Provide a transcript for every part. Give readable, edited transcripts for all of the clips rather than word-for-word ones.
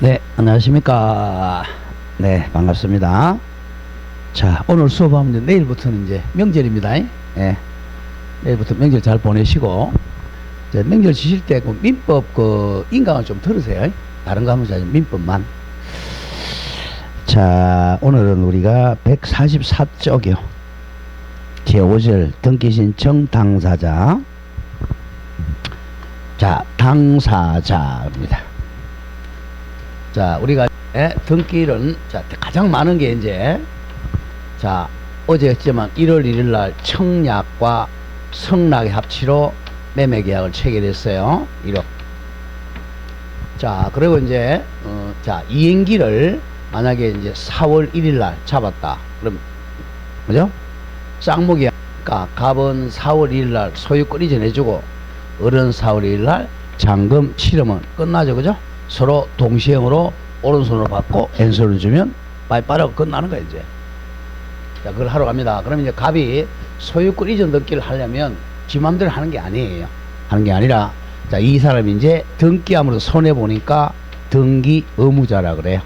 네, 안녕하십니까. 네, 반갑습니다. 자, 오늘 수업하면 이제 내일부터는 이제 명절입니다. 예. 내일부터 명절 잘 보내시고, 이제 명절 지실 때 그 민법 그 인강을 좀 들으세요. 다른 거 하면 잘 민법만. 자, 오늘은 우리가 144쪽이요. 제5절 등기신청 당사자. 자, 당사자입니다. 자, 우리가 등기일은 자, 가장 많은 게 이제 자, 어제 했지만 1월 1일 날 청약과 성락의 합치로 매매 계약을 체결했어요. 1억. 자, 그리고 이제 자, 이행기를 만약에 이제 4월 1일 날 잡았다. 그럼 그죠? 쌍목이니까 갑은 4월 1일 날 소유권 이전해주고 을은 4월 1일 날 잔금 치르면 끝나죠. 그죠? 서로 동시행으로 오른손으로 받고 왼손을 주면 빠이빠이하고 끝나는 거예요. 이제 자, 그걸 하러 갑니다. 그러면 이제 갑이 소유권 이전 등기를 하려면 지 맘대로 하는 게 아니에요. 하는 게 아니라 자, 이 사람이 이제 등기함으로써 손해보니까 등기 의무자라 그래요.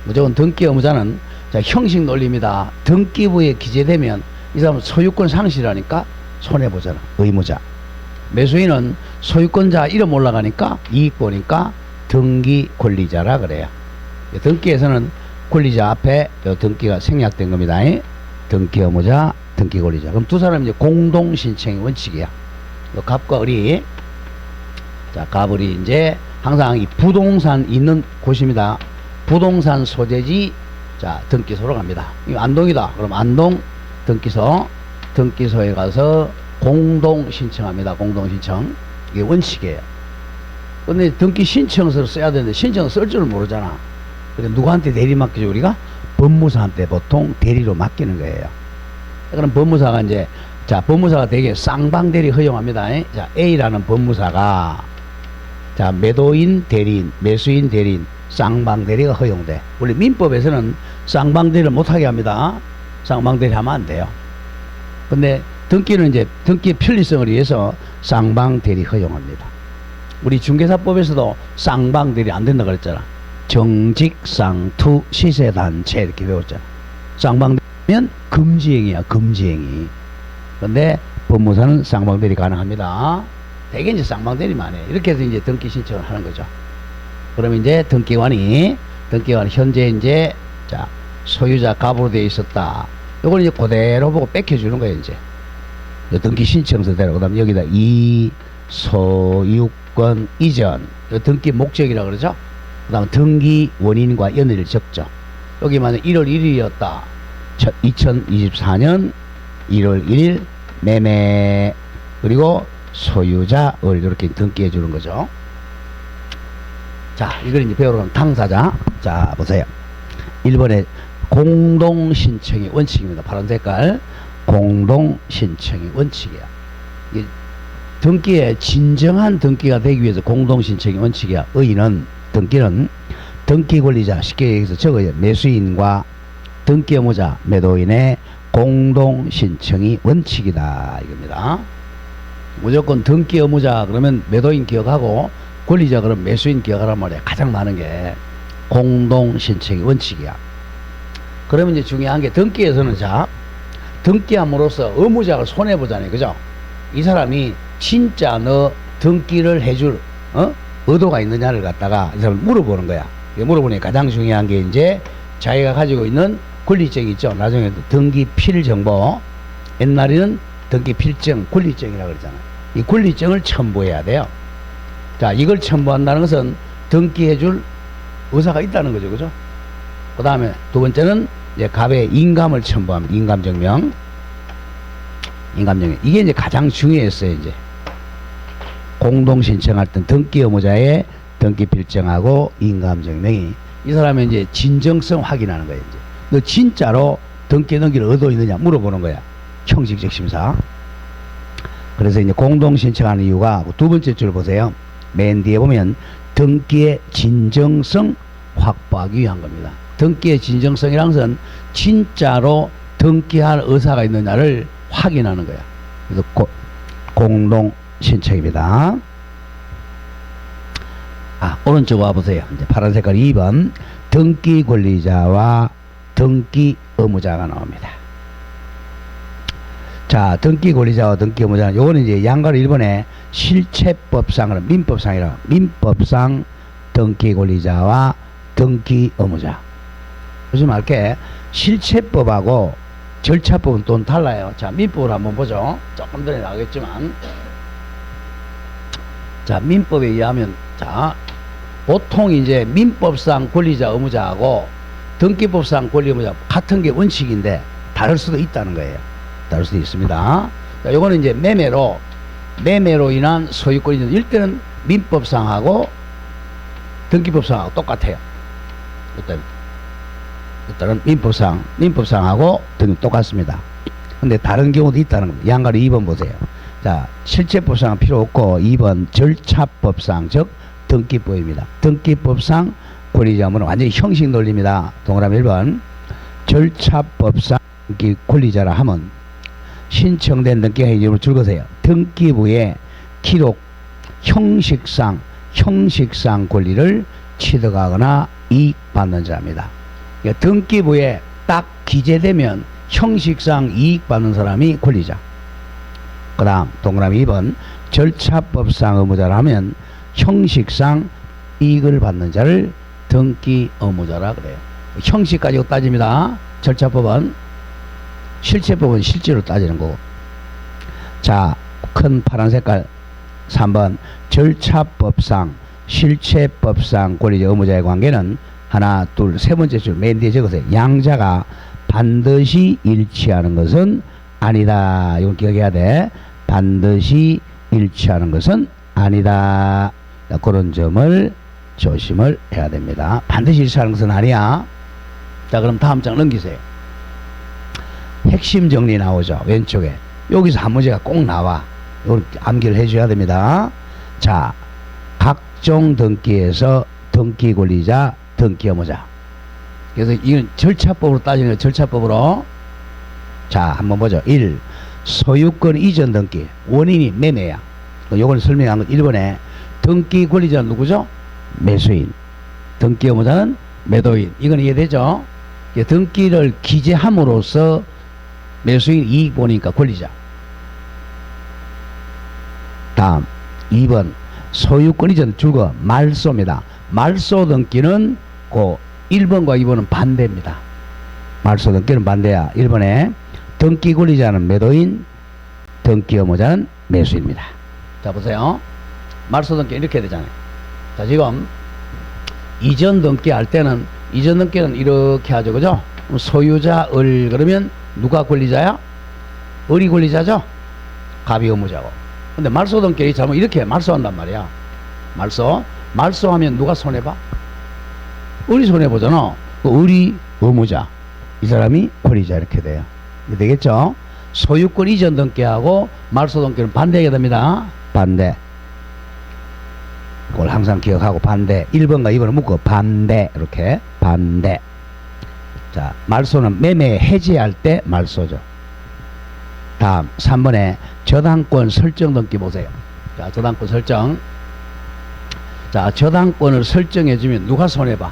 무조건 등기 의무자는 자, 형식 논리입니다. 등기부에 기재되면 이 사람은 소유권 상실하니까 손해보잖아. 의무자. 매수인은 소유권자 이름 올라가니까 이익 보니까 등기 권리자라 그래요. 등기에서는 권리자 앞에 등기가 생략된 겁니다. 등기 의무자, 등기 권리자. 그럼 두 사람이 이제 공동 신청의 원칙이야. 갑과 을이 자, 갑을이 이제 항상 이 부동산 있는 곳입니다. 부동산 소재지 자, 등기소로 갑니다. 이거 안동이다. 그럼 안동 등기소에 가서 공동 신청합니다. 공동 신청. 이게 원칙이에요. 근데 등기 신청서를 써야 되는데 신청서 쓸 줄 모르잖아. 그러니까 누구한테 대리 맡기죠? 우리가 법무사한테 보통 대리로 맡기는 거예요. 그럼 법무사가 이제 자, 법무사가 되게 쌍방대리 허용합니다. 자, A라는 법무사가 자, 매도인 대리인, 매수인 대리인, 쌍방대리가 허용돼. 원래 민법에서는 쌍방대리를 못하게 합니다. 쌍방대리 하면 안 돼요. 근데 등기는 이제 등기의 편리성을 위해서 쌍방대리 허용합니다. 우리 중개사법에서도 쌍방대리 안 된다 그랬잖아. 정직상투 시세단체 이렇게 배웠잖아. 쌍방대리면 금지행위야, 금지행위. 근데 법무사는 쌍방대리 가능합니다. 대개 이제 쌍방대리만 해. 이렇게 해서 이제 등기 신청을 하는 거죠. 그러면 이제 등기관이 현재 이제 자, 소유자 갑으로 되어 있었다. 요걸 이제 그대로 보고 뺏겨주는 거예요, 이제. 등기 신청서대로. 그 다음에 여기다 이 소유권 이전. 등기 목적이라고 그러죠. 그 다음에 등기 원인과 연일을 적죠. 여기만 1월 1일이었다. 2024년 1월 1일 매매. 그리고 소유자 을 이렇게 등기해 주는 거죠. 자, 이걸 이제 배우러 가면 당사자. 자, 보세요. 1번에 공동신청의 원칙입니다. 파란 색깔. 공동신청의 원칙이야. 이 등기에 진정한 등기가 되기 위해서 공동신청의 원칙이야. 등기는 등기권리자, 쉽게 얘기해서 적어요. 매수인과 등기 의무자, 매도인의 공동신청이 원칙이다. 이겁니다. 무조건 등기 의무자 그러면 매도인 기억하고 권리자 그러면 매수인 기억하란 말이야. 가장 많은 게 공동신청의 원칙이야. 그러면 이제 중요한 게 등기에서는 자, 등기함으로써 의무자가 손해보잖아요. 그죠? 이 사람이 진짜 너 등기를 해줄 의도가 있느냐를 갖다가 이 사람을 물어보는 거야. 물어보니 가장 중요한 게 이제 자기가 가지고 있는 권리증이 있죠. 나중에 등기 필정보. 옛날에는 등기 필정, 권리증이라고 그러잖아요. 이 권리증을 첨부해야 돼요. 자, 이걸 첨부한다는 것은 등기해줄 의사가 있다는 거죠. 그죠? 그 다음에 두 번째는 이제 갑의 인감을 첨부합니다. 인감증명. 이게 이제 가장 중요했어요. 이제 공동신청할 때 등기 의무자의 등기 필정하고 인감증명이 이 사람의 이제 진정성 확인하는 거예요. 이제 너 진짜로 등기 넘길 의도 있느냐 물어보는 거야. 형식적 심사. 그래서 이제 공동신청하는 이유가 두 번째 줄 보세요. 맨 뒤에 보면 등기의 진정성 확보하기 위한 겁니다. 등기의 진정성이란 것은 진짜로 등기할 의사가 있느냐를 확인하는 거야. 그래서 공동신청입니다. 오른쪽 와보세요. 이제 파란 색깔 2번 등기 권리자와 등기 의무자가 나옵니다. 자, 등기 권리자와 등기 의무자는 요거는 이제 양가로 1번에 실체법상, 민법상이라 민법상 등기 권리자와 등기 의무자. 보지 말게 실체법하고 절차법은 또 달라요. 자, 민법을 한번 보죠. 조금 전에 나오겠지만, 자, 민법에 의하면, 자, 보통 이제 민법상 권리자 의무자하고 등기법상 권리 의무자 같은 게 원칙인데 다를 수도 있다는 거예요. 다를 수도 있습니다. 자, 요거는 이제 매매로 인한 소유권이 일단은 민법상하고 등기법상하고 똑같아요. 일단은 민법상하고 등기 똑같습니다. 근데 다른 경우도 있다는 겁니다. 양가로 2번 보세요. 자, 실체법상은 필요 없고 2번 절차법상, 즉 등기법입니다. 등기법상 권리자 의무는 완전히 형식 논리입니다. 동그라미 1번 절차법상 등기 권리자라 하면 신청된 등기가 이름을 줄거세요. 등기부에 기록 형식상 권리를 취득하거나 이익받는 자입니다. 그러니까 등기부에 딱 기재되면 형식상 이익받는 사람이 권리자. 그 다음 동그라미 2번 절차법상 의무자라 하면 형식상 이익을 받는 자를 등기 의무자라 그래요. 형식 가지고 따집니다. 절차법은, 실체법은 실제로 따지는 거고. 자, 큰 파란 색깔 3번 절차법상 실체법상 권리자 의무자의 관계는 하나, 둘, 세 번째 줄 맨 뒤에 적으세요. 양자가 반드시 일치하는 것은 아니다. 이걸 기억해야 돼. 반드시 일치하는 것은 아니다. 그런 점을 조심을 해야 됩니다. 반드시 일치하는 것은 아니야. 자, 그럼 다음 장 넘기세요. 핵심 정리 나오죠. 왼쪽에. 여기서 한 문제가 꼭 나와. 이걸 암기를 해줘야 됩니다. 자, 각종 등기에서 등기 권리자, 등기 의무자. 그래서 이건 절차법으로 따지는 거예요. 절차법으로. 자, 한번 보죠. 1. 소유권 이전 등기. 원인이 매매야. 요걸 설명한 건 1번에 등기 권리자는 누구죠? 매수인. 등기 의무자는 매도인. 이건 이해되죠? 등기를 기재함으로써 매수인 이익 보니까 권리자. 다음 2번 소유권 이전 줄거 말소입니다. 말소 등기는 그 1번과 2번은 반대입니다. 말소 등기는 반대야. 1번에 등기 권리자는 매도인, 등기 의무자는 매수입니다. 자, 보세요. 말소 등기 이렇게 되잖아요. 자, 지금 이전 등기 할 때는 이전 등기는 이렇게 하죠. 그죠? 소유자 을 그러면 누가 권리자야? 을이 권리자죠? 갑이 의무자고. 근데 말소 등기 잘못 이렇게 말소한단 말이야. 말소하면 누가 손해봐? 을이 손해보잖아. 을이 의무자, 이 사람이 권리자. 이렇게 돼요. 되겠죠? 소유권 이전 등기하고 말소 등기는 반대하게 됩니다. 반대. 그걸 항상 기억하고 반대. 1번과 2번을 묶고 반대. 이렇게 반대. 자, 말소는 매매 해지할 때 말소죠. 다음 3번에 저당권 설정 등기 보세요. 자, 저당권 설정. 자, 저당권을 설정해주면 누가 손해봐?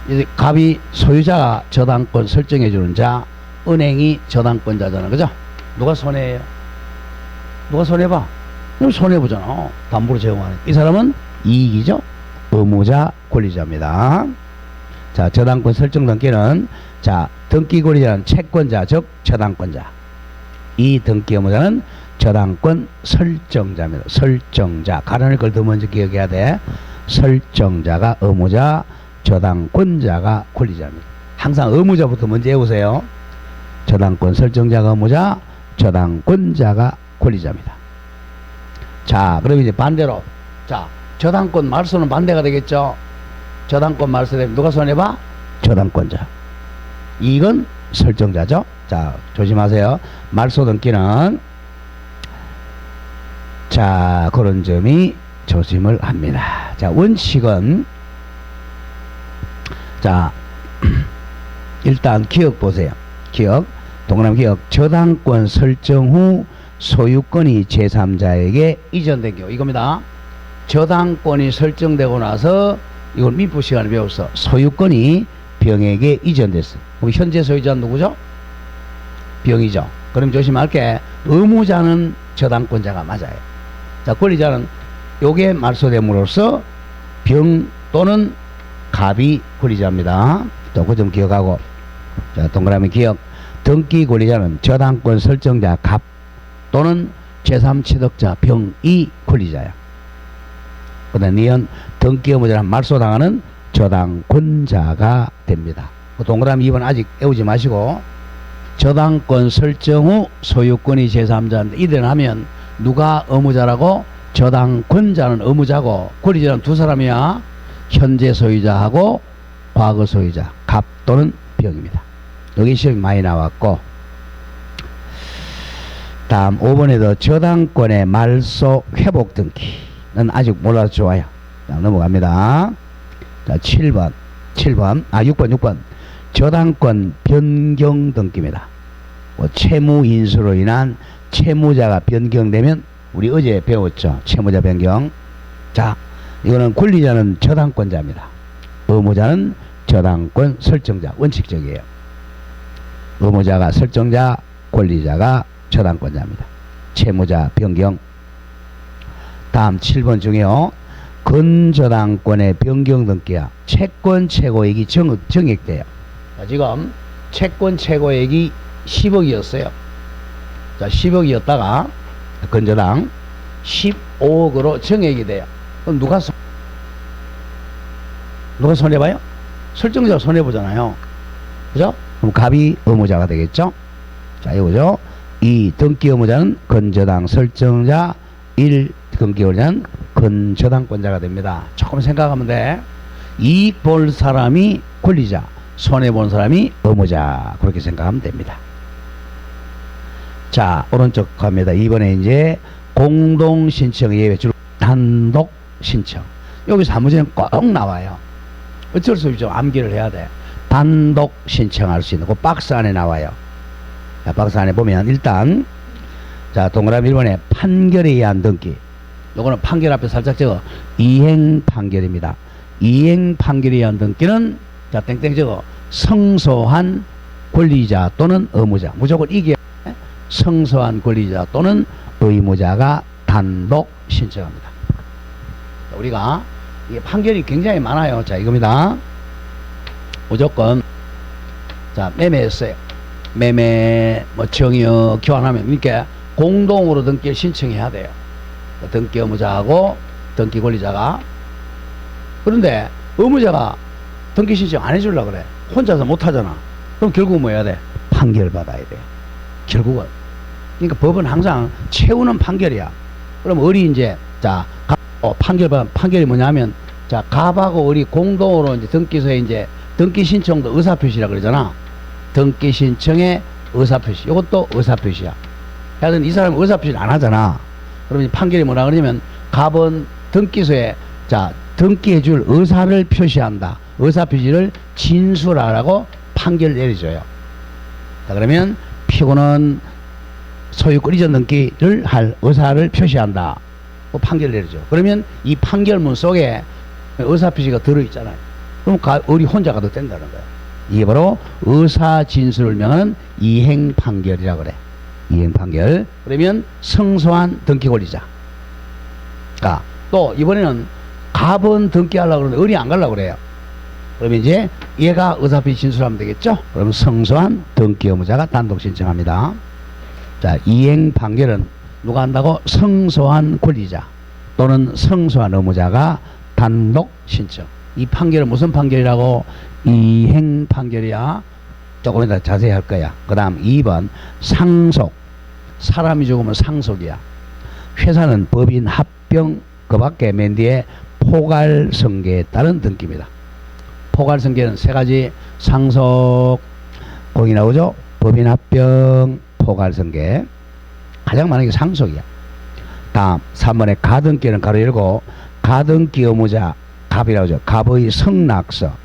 이제 갑이 소유자가 저당권 설정해주는 자, 은행이 저당권자잖아. 그죠? 누가 손해해요? 누가 손해봐? 그럼 손해보잖아. 담보로 제공하는. 이 사람은 이익이죠? 의무자, 권리자입니다. 자, 저당권 설정 등기는, 자, 등기 권리자는 채권자, 즉 저당권자. 이 등기 의무자는 저당권 설정자입니다. 설정자. 가론을 걸더 먼저 기억해야 돼. 설정자가 의무자, 저당권자가 권리자입니다. 항상 의무자부터 먼저 해보세요. 저당권 설정자가 의무자, 저당권자가 권리자입니다. 자, 그럼 이제 반대로. 자, 저당권 말소는 반대가 되겠죠. 저당권 말소되면 누가 손해봐? 저당권자. 이익은 설정자죠. 자, 조심하세요. 말소 등기는, 자, 그런 점이 조심을 합니다. 자, 원칙은, 자, 일단 기억 보세요. 기억. 동그라미 기억. 저당권 설정 후 소유권이 제3자에게 이전된 경우. 이겁니다. 저당권이 설정되고 나서 이걸 민법 시간에 배웠어. 소유권이 병에게 이전됐어. 그럼 현재 소유자는 누구죠? 병이죠. 그럼 조심할 게 의무자는 저당권자가 맞아요. 자, 권리자는 요게 말소됨으로써 병 또는 갑이 권리자입니다. 또 그 점 기억하고. 자, 동그라미 기억. 등기 권리자는 저당권 설정자 갑 또는 제3취득자 병이 권리자야. 그 다음 니은 등기 의무자는 말소당하는 저당권자가 됩니다. 그 동그라미 2번 아직 외우지 마시고, 저당권 설정 후 소유권이 제3자인데 이대로 하면 누가 의무자라고? 저당권자는 의무자고 권리자는 두 사람이야. 현재 소유자하고 과거 소유자 갑 또는 병입니다. 여기 시험이 많이 나왔고, 다음 5번에도 저당권의 말소 회복 등기는 아직 몰라서 좋아요. 자, 넘어갑니다. 자, 6번 저당권 변경 등기입니다. 뭐 채무 인수로 인한 채무자가 변경되면 우리 어제 배웠죠. 채무자 변경. 자, 이거는 권리자는 저당권자입니다. 의무자는 저당권 설정자. 원칙적이에요. 의무자가 설정자, 권리자가 저당권자입니다. 채무자 변경. 다음 7번 중에요. 근저당권의 변경 등기야. 채권 최고액이 정액돼요. 자, 지금 채권 최고액이 10억이었어요. 자, 10억이었다가 근저당 15억으로 정액이 돼요. 그럼 누가 손해봐요? 설정자가 손해보잖아요. 그죠? 그럼 갑이 의무자가 되겠죠? 자, 이거죠. 2. 등기 의무자는 근저당 설정자, 1. 등기 의무자는 근저당권자가 됩니다. 조금 생각하면 돼. 이익 볼 사람이 권리자, 손해 본 사람이 의무자. 그렇게 생각하면 됩니다. 자, 오른쪽 갑니다. 이번에 이제 공동신청 예외, 주로 단독 신청. 여기서 한 문제는 꼭 나와요. 어쩔 수 없죠. 암기를 해야 돼. 단독 신청할 수 있는 그 박스 안에 나와요. 자, 박스 안에 보면 일단, 자, 동그라미 1번에 판결에 의한 등기. 요거는 판결 앞에 살짝 적어. 이행 판결입니다. 이행 판결에 의한 등기는, 자, 땡땡 적어. 성소한 권리자 또는 의무자. 무조건 이게 성소한 권리자 또는 의무자가 단독 신청합니다. 자, 우리가 이 판결이 굉장히 많아요. 자, 이겁니다. 무조건, 자, 매매했어요. 매매 뭐 청약 교환하면 이렇게 공동으로 등기를 신청해야 돼요. 등기 의무자하고 등기 권리자가. 그런데 의무자가 등기 신청 안 해주려고 그래. 혼자서 못 하잖아. 그럼 결국 뭐 해야 돼? 판결 받아야 돼. 결국은. 그러니까 법은 항상 채우는 판결이야. 그럼 을이 이제, 자, 판결이 뭐냐면, 자, 갑하고 을이 공동으로 이제 등기소에 이제 등기 신청도 의사표시라 그러잖아. 등기 신청의 의사표시. 이것도 의사표시야. 하여튼 이 사람은 의사표시를 안 하잖아. 그러면 판결이 뭐라 그러냐면, 갑은 등기소에, 자, 등기해줄 의사를 표시한다. 의사표시를 진술하라고 판결을 내려줘요. 자, 그러면 피고는 소유권 이전 등기를 할 의사를 표시한다. 그 판결을 내려줘. 그러면 이 판결문 속에 의사표시가 들어있잖아요. 그럼 을이 혼자 가도 된다는 거야. 이게 바로 의사 진술을 명하는 이행 판결이라고 그래. 이행 판결. 그러면 성소한 등기 권리자. 또 이번에는 갑은 등기하려고 그러는데 을이 안 가려고 그래요. 그러면 이제 얘가 의사표시 진술하면 되겠죠? 그러면 성소한 등기 의무자가 단독 신청합니다. 자, 이행 판결은 누가 한다고? 성소한 권리자 또는 성소한 의무자가 단독 신청. 이 판결은 무슨 판결이라고? 이행 판결이야. 조금 이따 자세히 할 거야. 그 다음 2번 상속. 사람이 죽으면 상속이야. 회사는 법인 합병, 그 밖에 맨 뒤에 포괄성계에 따른 등기입니다. 포괄성계는 세 가지. 상속, 거기 나오죠? 법인 합병, 포괄성계. 가장 많은 게 상속이야. 다음 3번에 가등기는 가로 열고, 가등기 의무자 갑이라고 하죠. 갑의 성낙서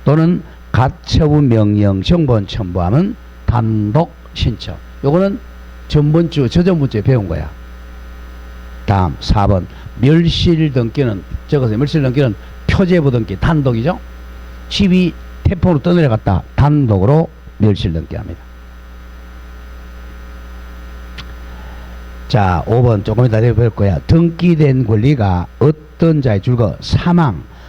또는 가처분 명령 정본 첨부하면 단독 신청. 요거는 저전번주에 배운 거야. 다음 4번 멸실 등기는 적어서 멸실 등기는 표제부 등기 단독이죠. 집이 태풍으로 떠내려갔다 단독으로 멸실 등기합니다. 자 5번 조금 이따 볼 거야. 등기된 권리가 어떤 자의 줄거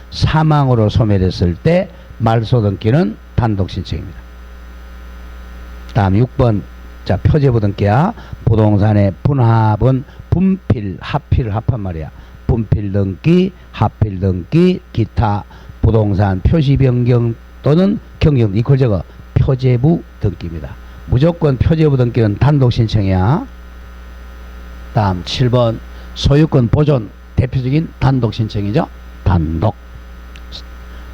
사망으로 소멸했을 때 말소 등기는 단독 신청입니다. 다음 6번 자 표제부 등기야. 부동산의 분합은 분필 합필을 합한 말이야. 분필 등기 합필 등기 기타 부동산 표시 변경 또는 경영 이걸 적어 표제부 등기입니다. 무조건 표제부 등기는 단독 신청이야. 다음 7번 소유권 보존 대표적인 단독 신청이죠. 단독.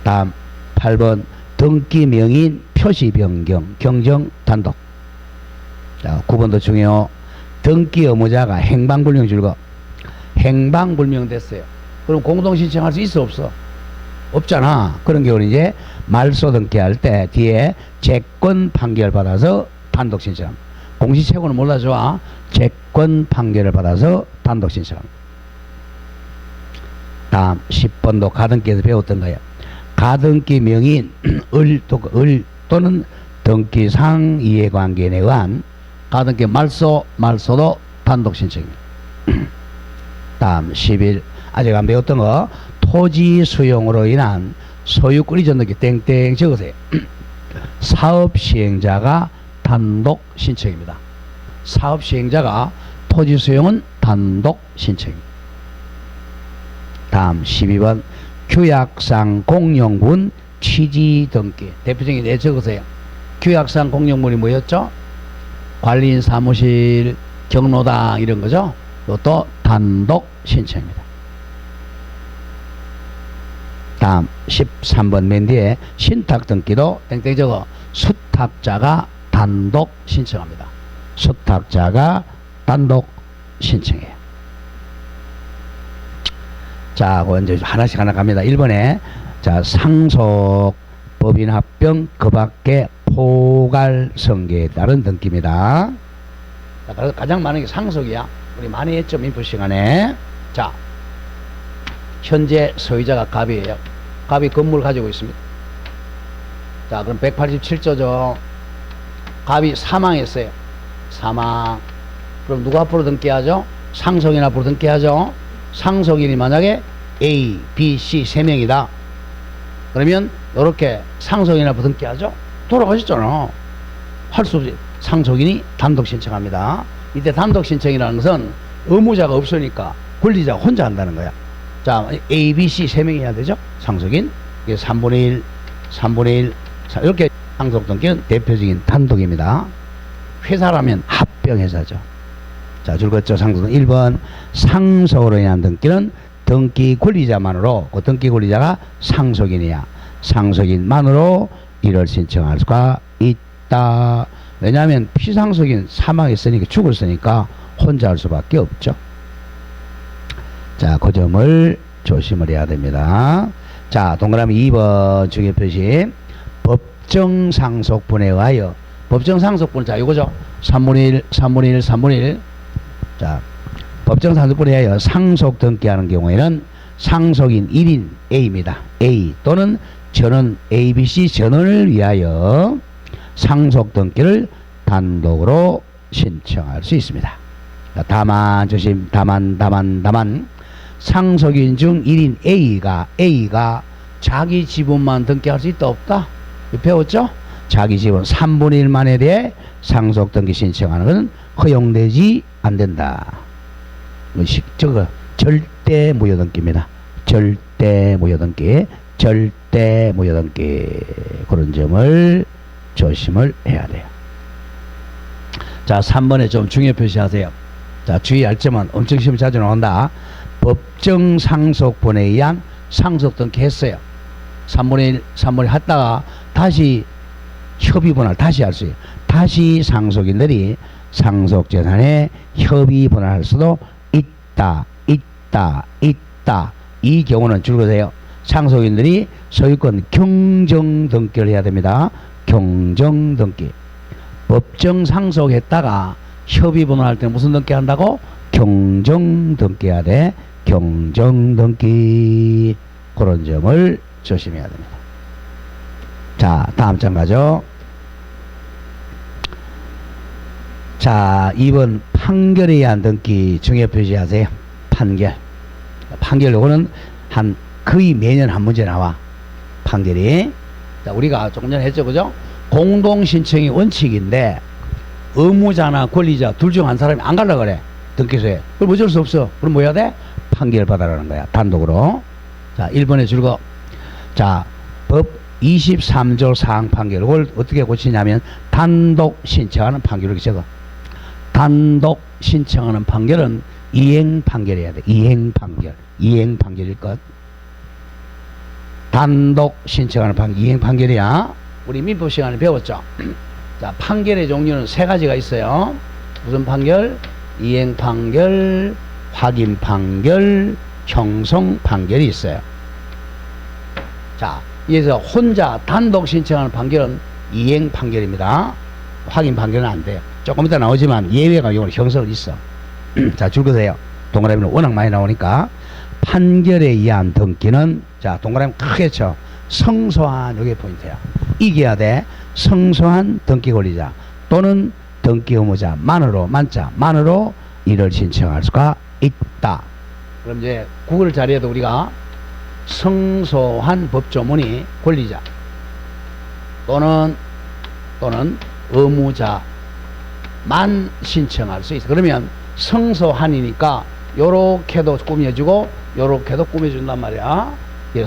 다음 8번 등기 명인 표시 변경 경정 단독. 자 9번도 중요해요. 등기 의무자가 행방불명 줄거 행방불명 됐어요. 그럼 공동 신청할 수 있어 없어? 없잖아. 그런 경우는 이제 말소 등기할 때 뒤에 채권 판결 받아서 단독 신청합니다. 공시채권은 몰라줘. 채권 판결을 받아서 단독 신청합니다. 다음 10번도 가등기에서 배웠던 거예요. 가등기 명인 을 또는 등기상 이해관계에 의한 가등기 말소도 단독 신청입니다. 다음 11 아직 안 배웠던 거 토지 수용으로 인한 소유권 이전 등기 땡땡 적으세요. 사업 시행자가 단독 신청입니다. 사업 시행자가 토지 수용은 단독 신청입니다. 다음 12번 규약상 공용분 취지 등기 대표적인 예 적으세요. 규약상 공용분이 뭐였죠? 관리인 사무실, 경로당 이런 거죠. 이것도 단독 신청입니다. 다음 13번 맨 뒤에 신탁 등기도 땡땡 적어 수탁자가 단독 신청합니다. 수탁자가 단독 신청해요. 자, 이제 하나씩 하나 갑니다. 1번에 자 상속 법인 합병 그 밖에 포괄 성계에 따른 등기입니다. 자, 그래서 가장 많은 게 상속이야. 우리 많이 했죠, 민법 시간에. 자, 현재 소유자가 갑이에요. 갑이 건물을 가지고 있습니다. 자, 그럼 187조죠. 갑이 사망했어요. 사망. 그럼 누구 앞으로 등기하죠? 상속인 앞으로 등기하죠. 상속인이 만약에 A, B, C 세 명이다. 그러면 이렇게 상속인 앞으로 등기하죠. 돌아가셨잖아. 할 수 없이 상속인이 단독 신청합니다. 이때 단독 신청이라는 것은 의무자가 없으니까 권리자가 혼자 한다는 거야. 자, A, B, C 세 명이 해야 되죠. 상속인. 이게 3분의 1, 3분의 1. 자, 이렇게 상속 등기는 대표적인 단독입니다. 회사라면 합병회사죠. 자, 줄것죠. 상속은 1번 상속으로 인한 등기는 등기 권리자만으로 그 등기 권리자가 상속인이야. 상속인만으로 이를 신청할 수가 있다. 왜냐하면 피상속인 사망했으니까 죽었으니까 혼자 할 수밖에 없죠. 자, 그 점을 조심을 해야 됩니다. 자, 동그라미 2번 중요 표시 법정 상속분에 의하여 법정 상속분 자 이거죠. 3분의 1, 3분의 1, 3분의 1. 자, 법정 상속분에 의하여 상속 등기하는 경우에는 상속인 1인 A입니다. A 또는 전원 ABC 전원을 위하여 상속 등기를 단독으로 신청할 수 있습니다. 자, 다만 조심 다만 상속인 중 1인 A가 자기 지분만 등기할 수 있다 없다? 배웠죠? 자기 지분 3분의 1만에 대해 상속 등기 신청하는 것은 허용되지 않는다. 저거 절대 무효 등기입니다. 절대 무효 등기 그런 점을 조심을 해야 돼요. 자, 3번에 좀 중요 표시하세요. 자, 주의할 점은 엄청 시험 자주 나온다. 법정 상속분에 의한 상속 등기 했어요. 3분의 1 했다가 다시 협의분할 다시 할 수 있어요. 다시 상속인들이 상속재산에 협의분할할 수도 있다. 이 경우는 줄거세요. 상속인들이 소유권 경정 등기를 해야 됩니다. 경정 등기. 법정 상속했다가 협의분할할 때 무슨 등기 한다고? 경정등기해야 돼. 경정등기. 그런 점을 조심해야 됩니다. 자, 다음 장 가죠. 자, 2번 판결에 의한 등기 중요 표시하세요. 판결. 판결 요거는 한 거의 매년 한 문제 나와. 판결이. 자, 우리가 조금 전에 했죠, 그죠? 공동신청이 원칙인데 의무자나 권리자 둘 중 한 사람이 안 가려고 그래. 등기소에. 그럼 어쩔 수 없어. 그럼 뭐 해야 돼? 판결 받아라는 거야. 단독으로. 자, 1번에 줄거. 자, 법 23조 사항 판결. 이걸 어떻게 고치냐면 단독 신청하는 판결 이렇게 적어. 단독 신청하는 판결은 이행 판결해야 돼. 이행 판결. 이행 판결일 것. 단독 신청하는 판결. 이행 판결이야. 우리 민법 시간에 배웠죠. 자, 판결의 종류는 세 가지가 있어요. 무슨 판결? 이행 판결, 확인 판결, 형성 판결이 있어요. 자, 여기서 혼자 단독 신청하는 판결은 이행 판결입니다. 확인 판결은 안 돼요. 조금 이따 나오지만 예외가 이건 형성은 있어. 자, 줄 거세요. 동그라미는 워낙 많이 나오니까. 판결에 의한 등기는, 자, 동그라미 크게 쳐. 성소한, 요게 포인트야. 이겨야 돼. 성소한 등기 권리자 또는 등기 의무자 만으로 이를 신청할 수가 있다. 그럼 이제 국어를 자리에도 우리가 성소한 법조문이 권리자 또는 의무자만 신청할 수 있어. 그러면 성소한이니까 요렇게도 꾸며주고 요렇게도 꾸며준단 말이야.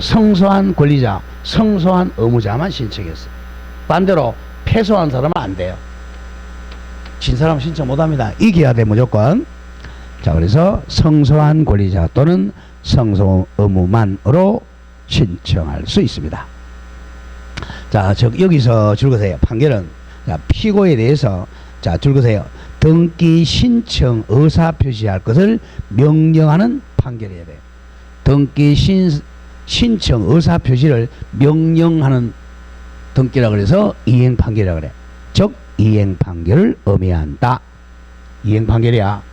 성소한 권리자, 성소한 의무자만 신청했어. 반대로 패소한 사람은 안 돼요. 진 사람은 신청 못합니다. 이겨야 돼 무조건. 자, 그래서 성소한 권리자 또는 성소 의무만으로 신청할 수 있습니다. 자, 여기서 줄거세요. 판결은, 자, 피고에 대해서, 자, 줄거세요. 등기 신청 의사 표시할 것을 명령하는 판결이어야 돼요. 등기 신청 의사 표시를 명령하는 등기라 그래서 이행 판결이라 그래. 즉 이행 판결을 의미한다. 이행 판결이야.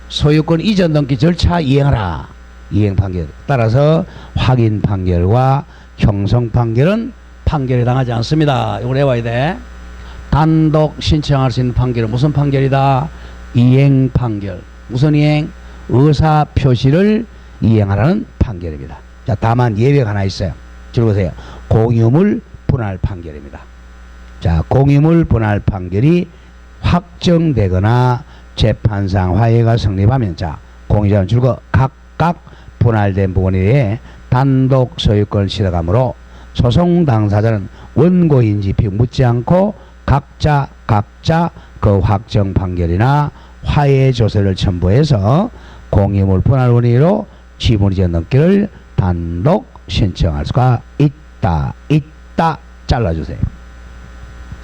소유권 이전 등기 절차 이행하라. 이행 판결. 따라서 확인 판결과 형성 판결은 판결에 당하지 않습니다. 이걸 외워야 돼. 단독 신청할 수 있는 판결은 무슨 판결이다? 이행 판결. 무슨 이행? 의사 표시를 이행하라는 판결입니다. 자, 다만 예외가 하나 있어요. 들어보세요. 공유물 분할 판결입니다. 자, 공유물 분할 판결이 확정되거나 재판상 화해가 성립하면, 자, 공유자는 줄거 각각 분할된 부분에 대해 단독 소유권을 실어가므로 소송 당사자는 원고인지 묻지 않고 각자 그 확정 판결이나 화해 조서를 첨부해서 공유물 분할 원인으로 지분 이전 등기를 단독 신청할 수가 있다. 잘라주세요.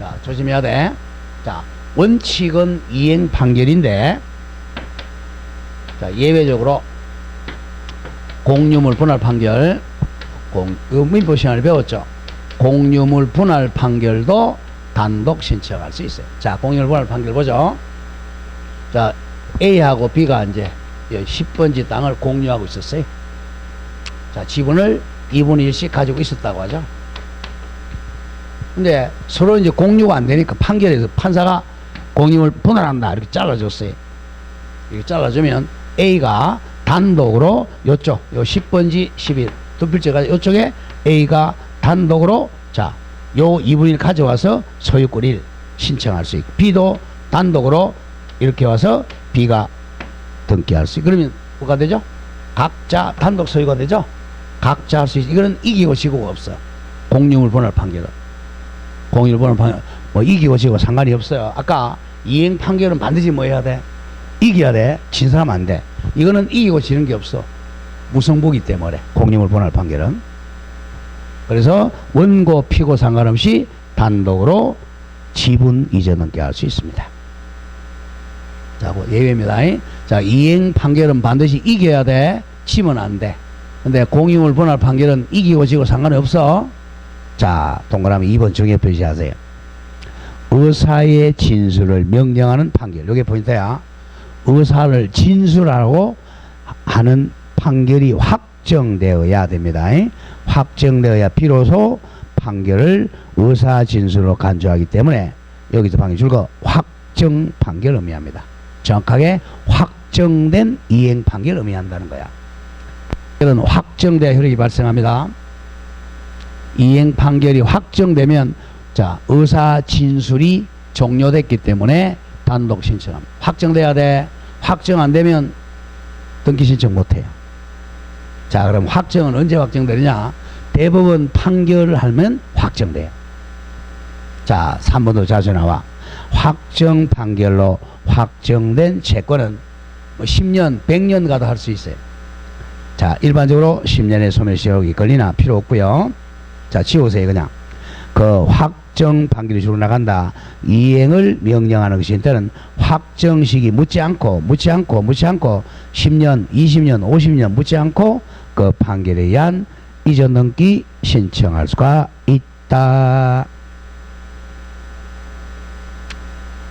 자, 조심해야 돼. 자, 원칙은 이행 판결인데, 자, 예외적으로 공유물 분할 판결, 민법 시간에 배웠죠. 공유물 분할 판결도 단독 신청할 수 있어요. 자, 공유물 분할 판결 보죠. 자, A하고 B가 이제 10번지 땅을 공유하고 있었어요. 자, 지분을 2분의 1씩 가지고 있었다고 하죠. 근데 서로 이제 공유가 안 되니까 판결에서 판사가 공유를 분할한다 이렇게 잘라줬어요. 이렇게 잘라주면 A가 단독으로 요쪽 요 10번지 11 두 필째가 요쪽에 A가 단독으로, 자, 요 2분의 1 가져와서 소유권 1 신청할 수 있고, B도 단독으로 이렇게 와서 B가 등기할 수 있고, 그러면 뭐가 되죠? 각자 단독 소유가 되죠? 각자 할 수 있어. 이거는 이기고 지고가 없어. 공유물 분할 판결은. 공유물 분할 판결, 뭐 이기고 지고 상관이 없어요. 아까 이행 판결은 반드시 뭐 해야 돼? 이겨야 돼. 진 사람 안 돼. 이거는 이기고 지는 게 없어. 무성부기 때문에 공유물 분할 판결은. 그래서 원고 피고 상관없이 단독으로 지분 이전 등기할 수 있습니다. 자, 예외입니다. 자, 이행 판결은 반드시 이겨야 돼. 지면 안 돼. 근데 공유물 분할 판결은 이기고 지고 상관이 없어. 자, 동그라미 2번 중에 표시하세요. 의사의 진술을 명령하는 판결. 이게 포인트야. 의사를 진술하고 하는 판결이 확정되어야 됩니다. 확정되어야 비로소 판결을 의사 진술로 간주하기 때문에 여기서 방금 줄거 확정 판결 의미합니다. 정확하게 확정된 이행 판결 의미한다는 거야. 이런 확정돼야 효력이 발생합니다. 이행 판결이 확정되면 자 의사 진술이 종료됐기 때문에 단독 신청합니다. 확정돼야 돼. 확정 안 되면 등기 신청 못해요. 자 그럼 확정은 언제 확정되느냐? 대법원 판결을 하면 확정돼요. 자 3번도 자주 나와. 확정 판결로 확정된 채권은 뭐 10년 100년 가도 할 수 있어요. 자 일반적으로 10년의 소멸시효력이 걸리나 필요 없고요. 자 지우세요. 그냥 그 확정 판결이 주로 나간다. 이행을 명령하는 것이 일단은 확정 시기 묻지 않고 10년 20년 50년 묻지 않고 그 판결에 의한 이전 등기 신청할 수가 있다.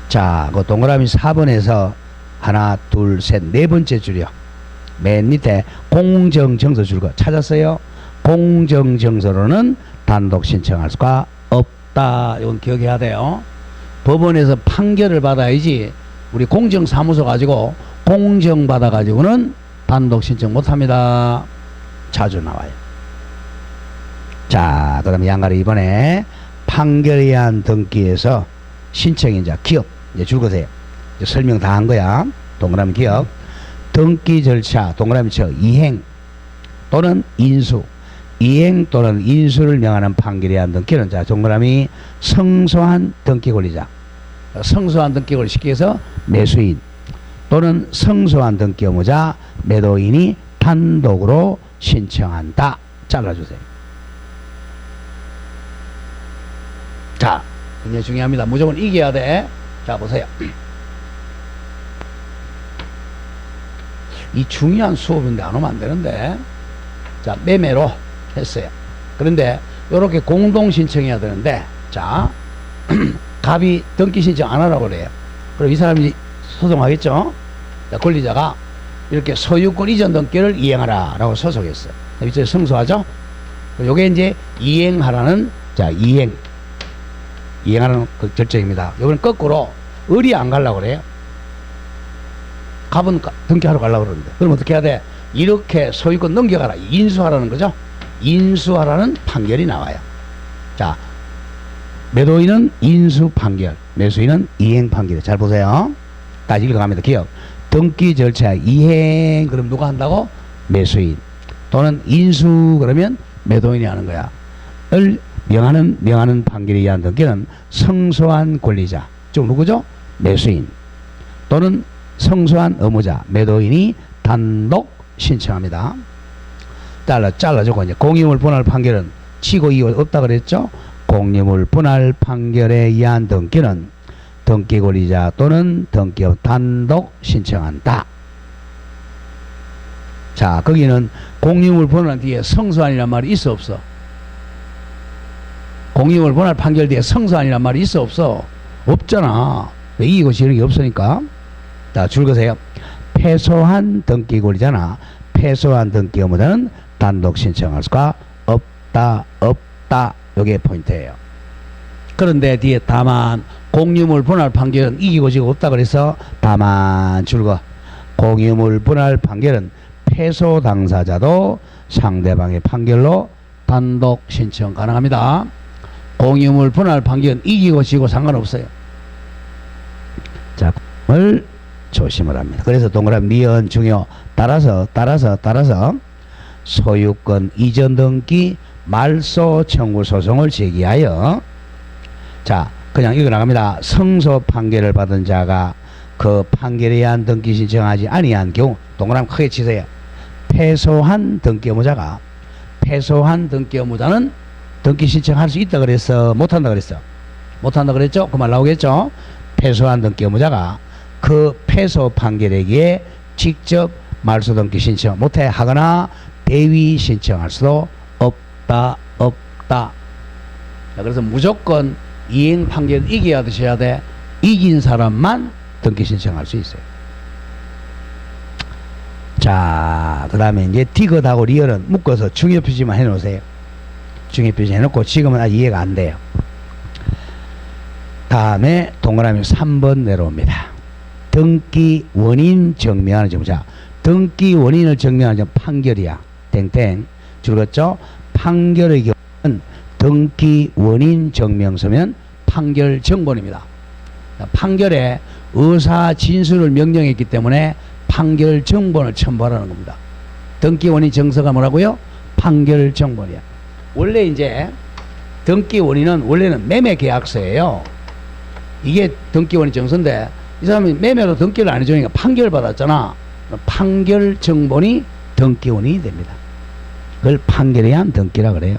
자, 그 동그라미 4번에서 하나, 둘, 셋, 네 번째 줄이요. 맨 밑에 공정정서 줄거 찾았어요? 공정정서로는 단독 신청할 수가 없다. 이건 기억해야 돼요. 법원에서 판결을 받아야지 우리 공정사무소 가지고 공정받아 가지고는 단독 신청 못합니다. 자주 나와요. 자, 그 다음에 양가리 이번에 판결에 의한 등기에서 신청인자 기업 이제 줄거세요. 이제 설명 다 한 거야. 동그라미 기업 등기 절차 동그라미 쳐 이행 또는 인수 이행 또는 인수를 명하는 판결에 의한 등기는 자 동그라미 성소한 등기 권리자 성소한 등기 권리 쉽게 해서 매수인 또는 성소한 등기 의무자 매도인이 단독으로 신청한다. 잘라주세요. 자 굉장히 중요합니다. 무조건 이겨야 돼. 자 보세요. 이 중요한 수업인데 안 오면 안 되는데. 자 매매로 했어요. 그런데 이렇게 공동 신청해야 되는데 자 갑이 등기 신청 안 하라고 그래요. 그럼 이 사람이 소송하겠죠. 자, 권리자가 이렇게 소유권 이전 등기를 이행하라 라고 소송했어요. 이제 성소하죠. 요게 이제 이행하라는 자 이행하는 그 결정입니다. 요거는 거꾸로 을이 안 가려고 그래요. 갑은 등기하러 가려고 그러는데 그럼 어떻게 해야 돼? 이렇게 소유권 넘겨가라 인수하라는 거죠. 인수하라는 판결이 나와요. 자 매도인은 인수 판결 매수인은 이행 판결. 잘 보세요. 다시 읽어갑니다. 기억 등기 절차 이행 그럼 누가 한다고? 매수인 또는 인수 그러면 매도인이 하는 거야. 을 명하는 판결에 의한 등기는 성소한 권리자 즉 누구죠? 매수인 또는 성소한 의무자 매도인이 단독 신청합니다. 잘라주고 이제 공유물 분할 판결은 치고 이고 없다 그랬죠? 공유물 분할 판결에 의한 등기는 등기 권리자 또는 등기업 단독 신청한다. 자 거기는 공유물 분할 뒤에 성소한이란 말이 있어 없어? 공유물 분할 판결 뒤에 성소한이란 말이 있어 없어? 없잖아. 왜 이기고 지는 게 없으니까. 자 줄거세요. 패소한 등기 권리자나 패소한 등기 의무자는 단독 신청할 수가 없다. 요게 포인트예요. 그런데 뒤에 다만 공유물 분할 판결은 이기고 지고 없다 그래서 다만 줄거 공유물 분할 판결은 패소 당사자도 상대방의 판결로 단독 신청 가능합니다. 공유물 분할 판결은 이기고 지고 상관없어요. 자, 을 조심을 합니다. 그래서 동그라미 미연 중요 따라서 소유권 이전 등기 말소 청구 소송을 제기하여 자 그냥 읽어 나갑니다. 성소 판결을 받은 자가 그 판결에 의한 등기 신청하지 아니한 경우 동그라미 크게 치세요. 패소한 등기 의무자가 패소한 등기 의무자는 등기 신청할 수 있다 그랬어? 못한다 그랬어? 못한다 그랬죠? 그 말 나오겠죠? 패소한 등기 의무자가 그 패소 판결에게 직접 말소 등기 신청 못해 하거나 대위 신청할 수도 없다. 자, 그래서 무조건 이행 판결 이겨야 드셔야 돼. 이긴 사람만 등기 신청할 수 있어요. 자, 그 다음에 이제 디귿하고 리얼은 묶어서 중요 표시만 해 놓으세요. 중요 표시 해놓고 지금은 아직 이해가 안 돼요. 다음에 동그라미 3번 내려옵니다. 등기 원인 증명하는 점. 자, 등기 원인을 증명하는 점 판결이야. 땡땡. 줄었죠? 판결의 경우는 등기 원인 증명서면 판결 정본입니다. 판결에 의사 진술을 명령했기 때문에 판결 정본을 첨부하라는 겁니다. 등기 원인 증서가 뭐라고요? 판결 정본이야. 원래 이제 등기 원인은 원래는 매매 계약서예요. 이게 등기 원인 증서인데 이 사람이 매매로 등기를 안 해주니까 판결 받았잖아. 판결 정본이 등기 원인이 됩니다. 그걸 판결에 의한 등기라 그래요.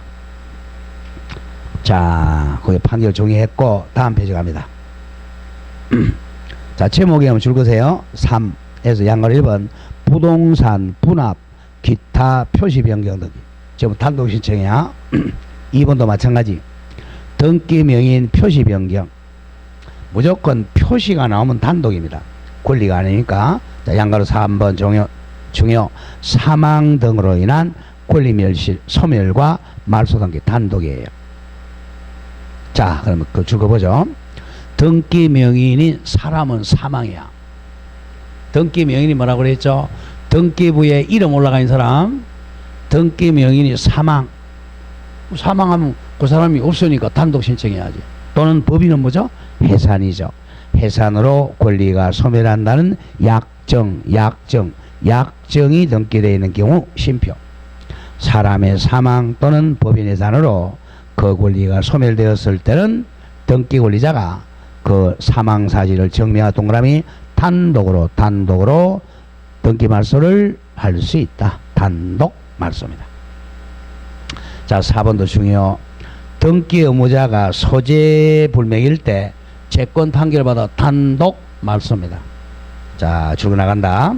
자, 거기 판결 종이했고 다음 페이지 갑니다. 자, 제목에 한번 줄거세요. 3에서 양갈 1번 부동산 분합 기타 표시 변경 등기. 지금 단독 신청이야. 2번도 마찬가지. 등기 명인 표시 변경. 무조건 표시가 나오면 단독입니다. 권리가 아니니까. 자, 양가로 3번 중요 사망 등으로 인한 권리 멸실 소멸과 말소 등기 단독이에요. 자, 그러면 그 줄거보죠. 등기 명인인 사람은 사망이야. 등기 명인이 뭐라고 그랬죠? 등기부에 이름 올라가 있는 사람, 등기 명인이 사망. 사망하면 그 사람이 없으니까 단독 신청해야지. 또는 법인은 뭐죠? 해산이죠. 해산으로 권리가 소멸한다는 약정이 등기되어 있는 경우 심표. 사람의 사망 또는 법인 해산으로 그 권리가 소멸되었을 때는 등기 권리자가 그 사망 사실을 증명한 동그라미 단독으로 등기 말소를 할 수 있다. 단독 말소입니다. 자, 4번도 중요. 등기 의무자가 소재 불명일 때 채권 판결받아 단독 말소입니다. 자, 줄고 나간다.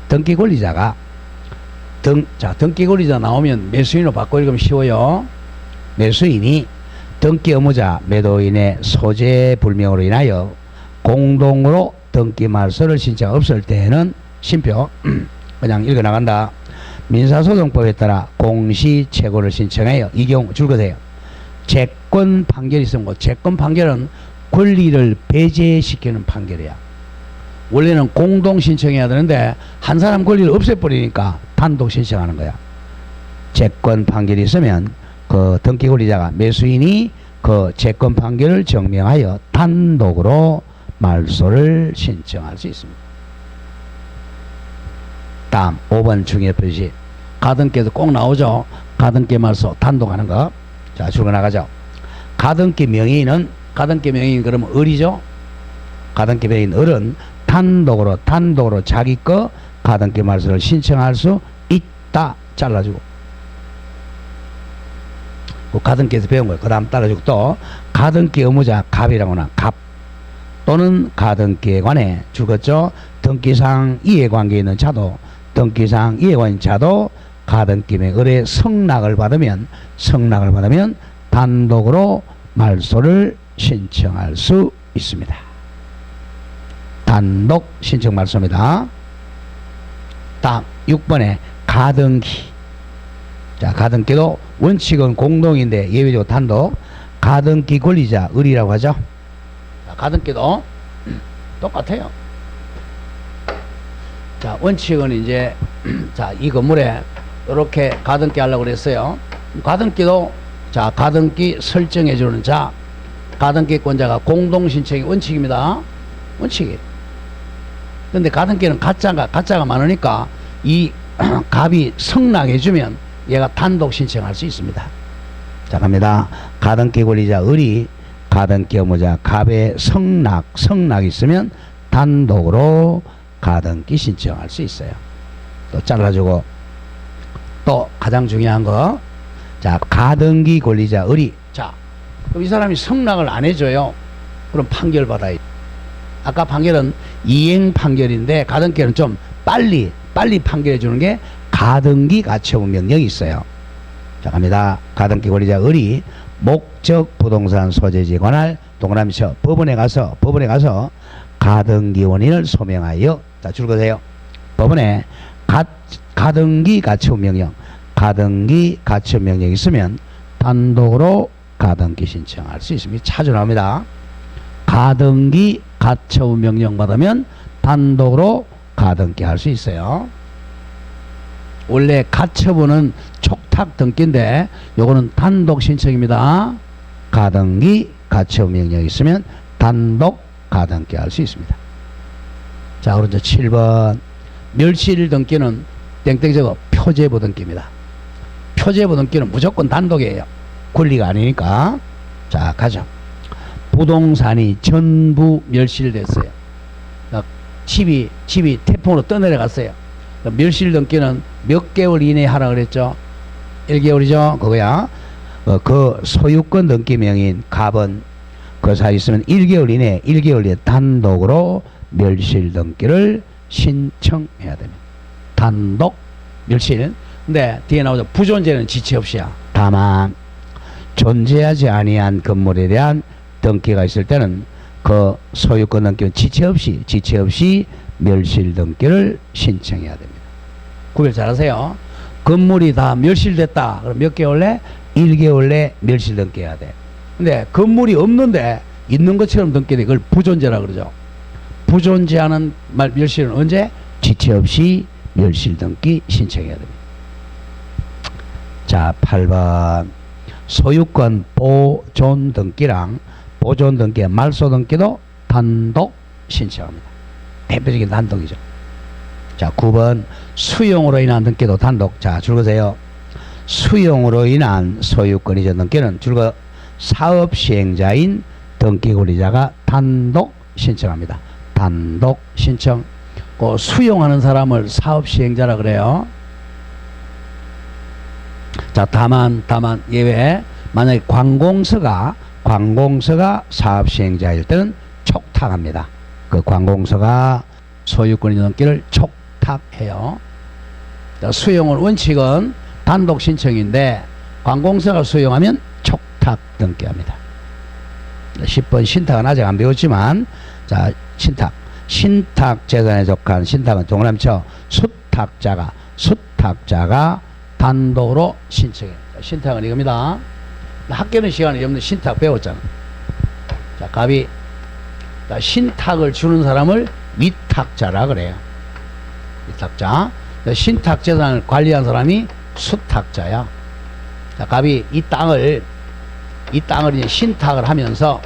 등기 권리자가 등기 권리자 나오면 매수인으로 바꿔 읽으면 쉬워요. 매수인이 등기 의무자 매도인의 소재 불명으로 인하여 공동으로 등기 말소를 신청 없을 때에는 심표 그냥 읽어 나간다. 민사소송법에 따라 공시채고를 신청해요. 이 경우 줄거세요. 채권 판결이 있으면 채권 판결은 권리를 배제시키는 판결이야. 원래는 공동 신청해야 되는데 한 사람 권리를 없애버리니까 단독 신청하는 거야. 채권 판결이 있으면 그 등기 권리자가 매수인이 그 채권 판결을 증명하여 단독으로 말소를 신청할 수 있습니다. 다음 5번 중요 표시. 가등기에도 꼭 나오죠. 가등기 말소 단독하는 거. 자, 줄거 나가죠. 가등기 명의는 그러면 을이죠. 가등기 명의인 을은 단독으로 자기 거 가등기 말소를 신청할 수 있다. 잘라주고. 그 가등기에서 배운 거예요. 그 다음 따라주고 또 가등기 의무자 갑이라거나 갑 또는 가등기에 관해 줄었죠. 등기상 이해관계 있는 자도 가등기의 을의 성락을 받으면 단독으로 말소를 신청할 수 있습니다. 단독 신청 말소입니다. 다음 6번에 가등기. 자, 가등기도 원칙은 공동인데 예외적으로 단독. 가등기 권리자 을이라고 하죠. 자, 가등기도 똑같아요. 자, 원칙은 이제 자, 이 건물에 이렇게 가등기 하려고 그랬어요. 가등기도 자, 가등기 설정해 주는 자, 가등기권자가 공동 신청이 원칙입니다. 원칙이. 근데 가등기는 가짜가 많으니까 이 갑이 성락해 주면 얘가 단독 신청할 수 있습니다. 자, 갑니다. 가등기 권리자 을이 가등기 의무자 갑의 성락이 있으면 단독으로 가등기 신청할 수 있어요. 또 잘라주고 또 가장 중요한 거. 자, 가등기 권리자 을이 자, 그럼 이 사람이 성락을 안 해줘요. 그럼 판결 받아요. 아까 판결은 이행 판결인데 가등기는 좀 빨리 판결해 주는 게 가등기 가처분 명령이 있어요. 자, 갑니다. 가등기 권리자 을이 목적 부동산 소재지에 관할 동그라미 쳐 법원에 가서 가등기 원인을 소명하여 자, 줄거세요. 법원에 가등기 가처분 명령, 가등기 가처분 명령이 있으면 단독으로 가등기 신청할 수 있습니다. 자주 나옵니다. 가등기 가처분 명령 받으면 단독으로 가등기 할 수 있어요. 원래 가처분은 촉탁 등기인데 요거는 단독 신청입니다. 가등기 가처분 명령이 있으면 단독 가등기 할 수 있습니다. 자, 그런데 7번 멸실 등기는 땡땡 적어 표제부 등기입니다. 표제부 등기는 무조건 단독이에요. 권리가 아니니까. 자, 가죠. 부동산이 전부 멸실됐어요. 집이 태풍으로 떠내려갔어요. 멸실 등기는 몇 개월 이내에 하라 그랬죠? 1개월이죠? 그거야. 그 소유권 등기 명인 갑은 그 사이 있으면 1개월 이내에 단독으로 멸실 등기를 신청해야 됩니다. 단독 멸실. 근데 뒤에 나오죠. 부존재는 지체 없이야. 다만 존재하지 아니한 건물에 대한 등기가 있을 때는 그 소유권 등기는 지체 없이 멸실 등기를 신청해야 됩니다. 구별 잘하세요. 건물이 다 멸실됐다. 그럼 몇 개월 내? 1개월 내 멸실 등기해야 돼. 근데 건물이 없는데 있는 것처럼 등기돼. 그걸 부존재라 그러죠. 부존재하는 멸실은 언제? 지체 없이 멸실 등기 신청해야 됩니다. 자, 8번 소유권 보존 등기랑 보존 등기, 말소 등기도 단독 신청합니다. 대표적인 단독이죠. 자, 9번 수용으로 인한 등기도 단독. 자, 줄거세요. 수용으로 인한 소유권 이전 등기는 줄거 사업 시행자인 등기 권리자가 단독 신청합니다. 단독 신청. 그 수용하는 사람을 사업 시행자라 그래요. 자, 다만 예외. 만약에 관공서가 사업 시행자일 때는 촉탁합니다. 그 관공서가 소유권 이전 등기를 촉탁해요. 자, 수용은 원칙은 단독 신청인데 관공서가 수용하면 촉탁 등기합니다. 10번 신탁은 아직 안 배웠지만, 자, 신탁 재산에 속한 신탁은 동그라미쳐 수탁자가 단독으로 신청해요. 신탁은 이겁니다. 학교는 시간이 없는 신탁 배웠잖아. 자, 갑이 신탁을 주는 사람을 위탁자라 그래요. 위탁자. 신탁 재산을 관리한 사람이 수탁자야. 자, 갑이 이 땅을 이제 신탁하면서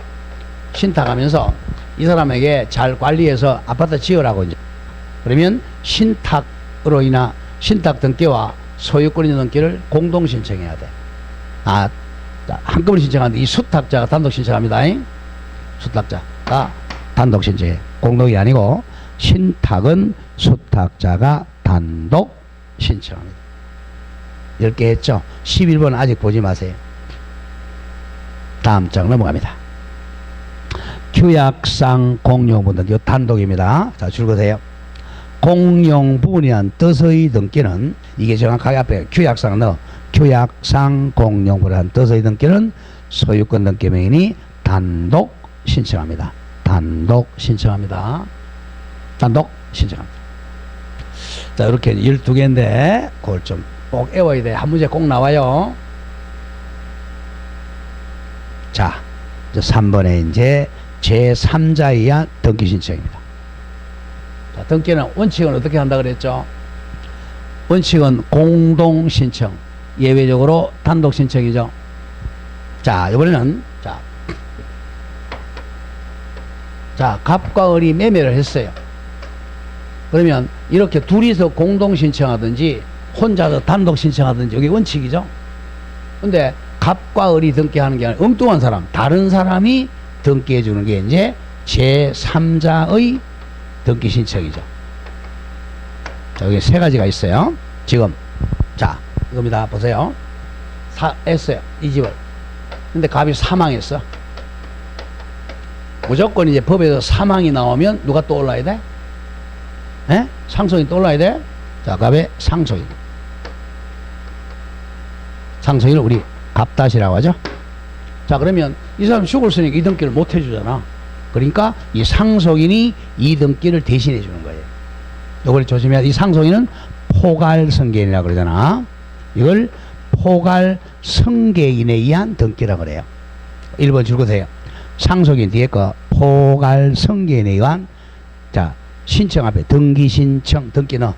이 사람에게 잘 관리해서 아파트 지으라고 이제. 그러면 신탁으로 인한 신탁 등기와 소유권 있는 등기를 공동 신청해야 돼. 한꺼번에 신청하는데 이 수탁자가 단독 신청합니다. 수탁자가 단독 신청해. 공동이 아니고 신탁은 수탁자가 단독 신청합니다. 10개 했죠? 11번 아직 보지 마세요. 다음 장 넘어갑니다. 규약상 공용 등기 단독입니다. 자, 줄거세요. 공용 부분이란 뜻의 등기는 이게 정확하게 앞에 규약상 넣어. 규약상 공용 부분이란 뜻의 등기는 소유권 등기 명인이 단독 신청합니다. 단독 신청합니다. 자, 이렇게 12개인데 그걸 좀 꼭 외워야 돼. 한 문제 꼭 나와요. 자, 이제 3번에 이제 제3자에 의한 등기 신청입니다. 자, 등기는 원칙은 어떻게 한다 그랬죠? 원칙은 공동 신청, 예외적으로 단독 신청이죠. 자, 이번에는 자, 갑과 을이 매매를 했어요. 그러면 이렇게 둘이서 공동 신청하든지 혼자서 단독 신청하든지 이게 원칙이죠. 근데 갑과 을이 등기하는 게 아니라 엉뚱한 사람, 다른 사람이 등기해 주는 게 이제 제3자의 등기 신청이죠. 자, 여기 세 가지가 있어요. 지금 자, 이겁니다. 보세요. 했어요. 이 집을. 근데 갑이 사망했어. 무조건 이제 법에서 사망이 나오면 누가 또 올라야 돼? 에? 상속인 또 올라야 돼? 자, 갑의 상속인. 상속인을 우리 갑다시라고 하죠. 자, 그러면 이 사람 죽었으니까 이 등기를 못 해주잖아. 그러니까 이 상속인이 이 등기를 대신해 주는 거예요. 요걸 조심해야 돼. 이 상속인은 포괄성계인이라고 그러잖아. 이걸 포괄성계인에 의한 등기라고 그래요. 1번 줄거세요. 상속인 뒤에 거 포괄성계인에 의한, 자, 신청 앞에 등기신청, 등기 넣어.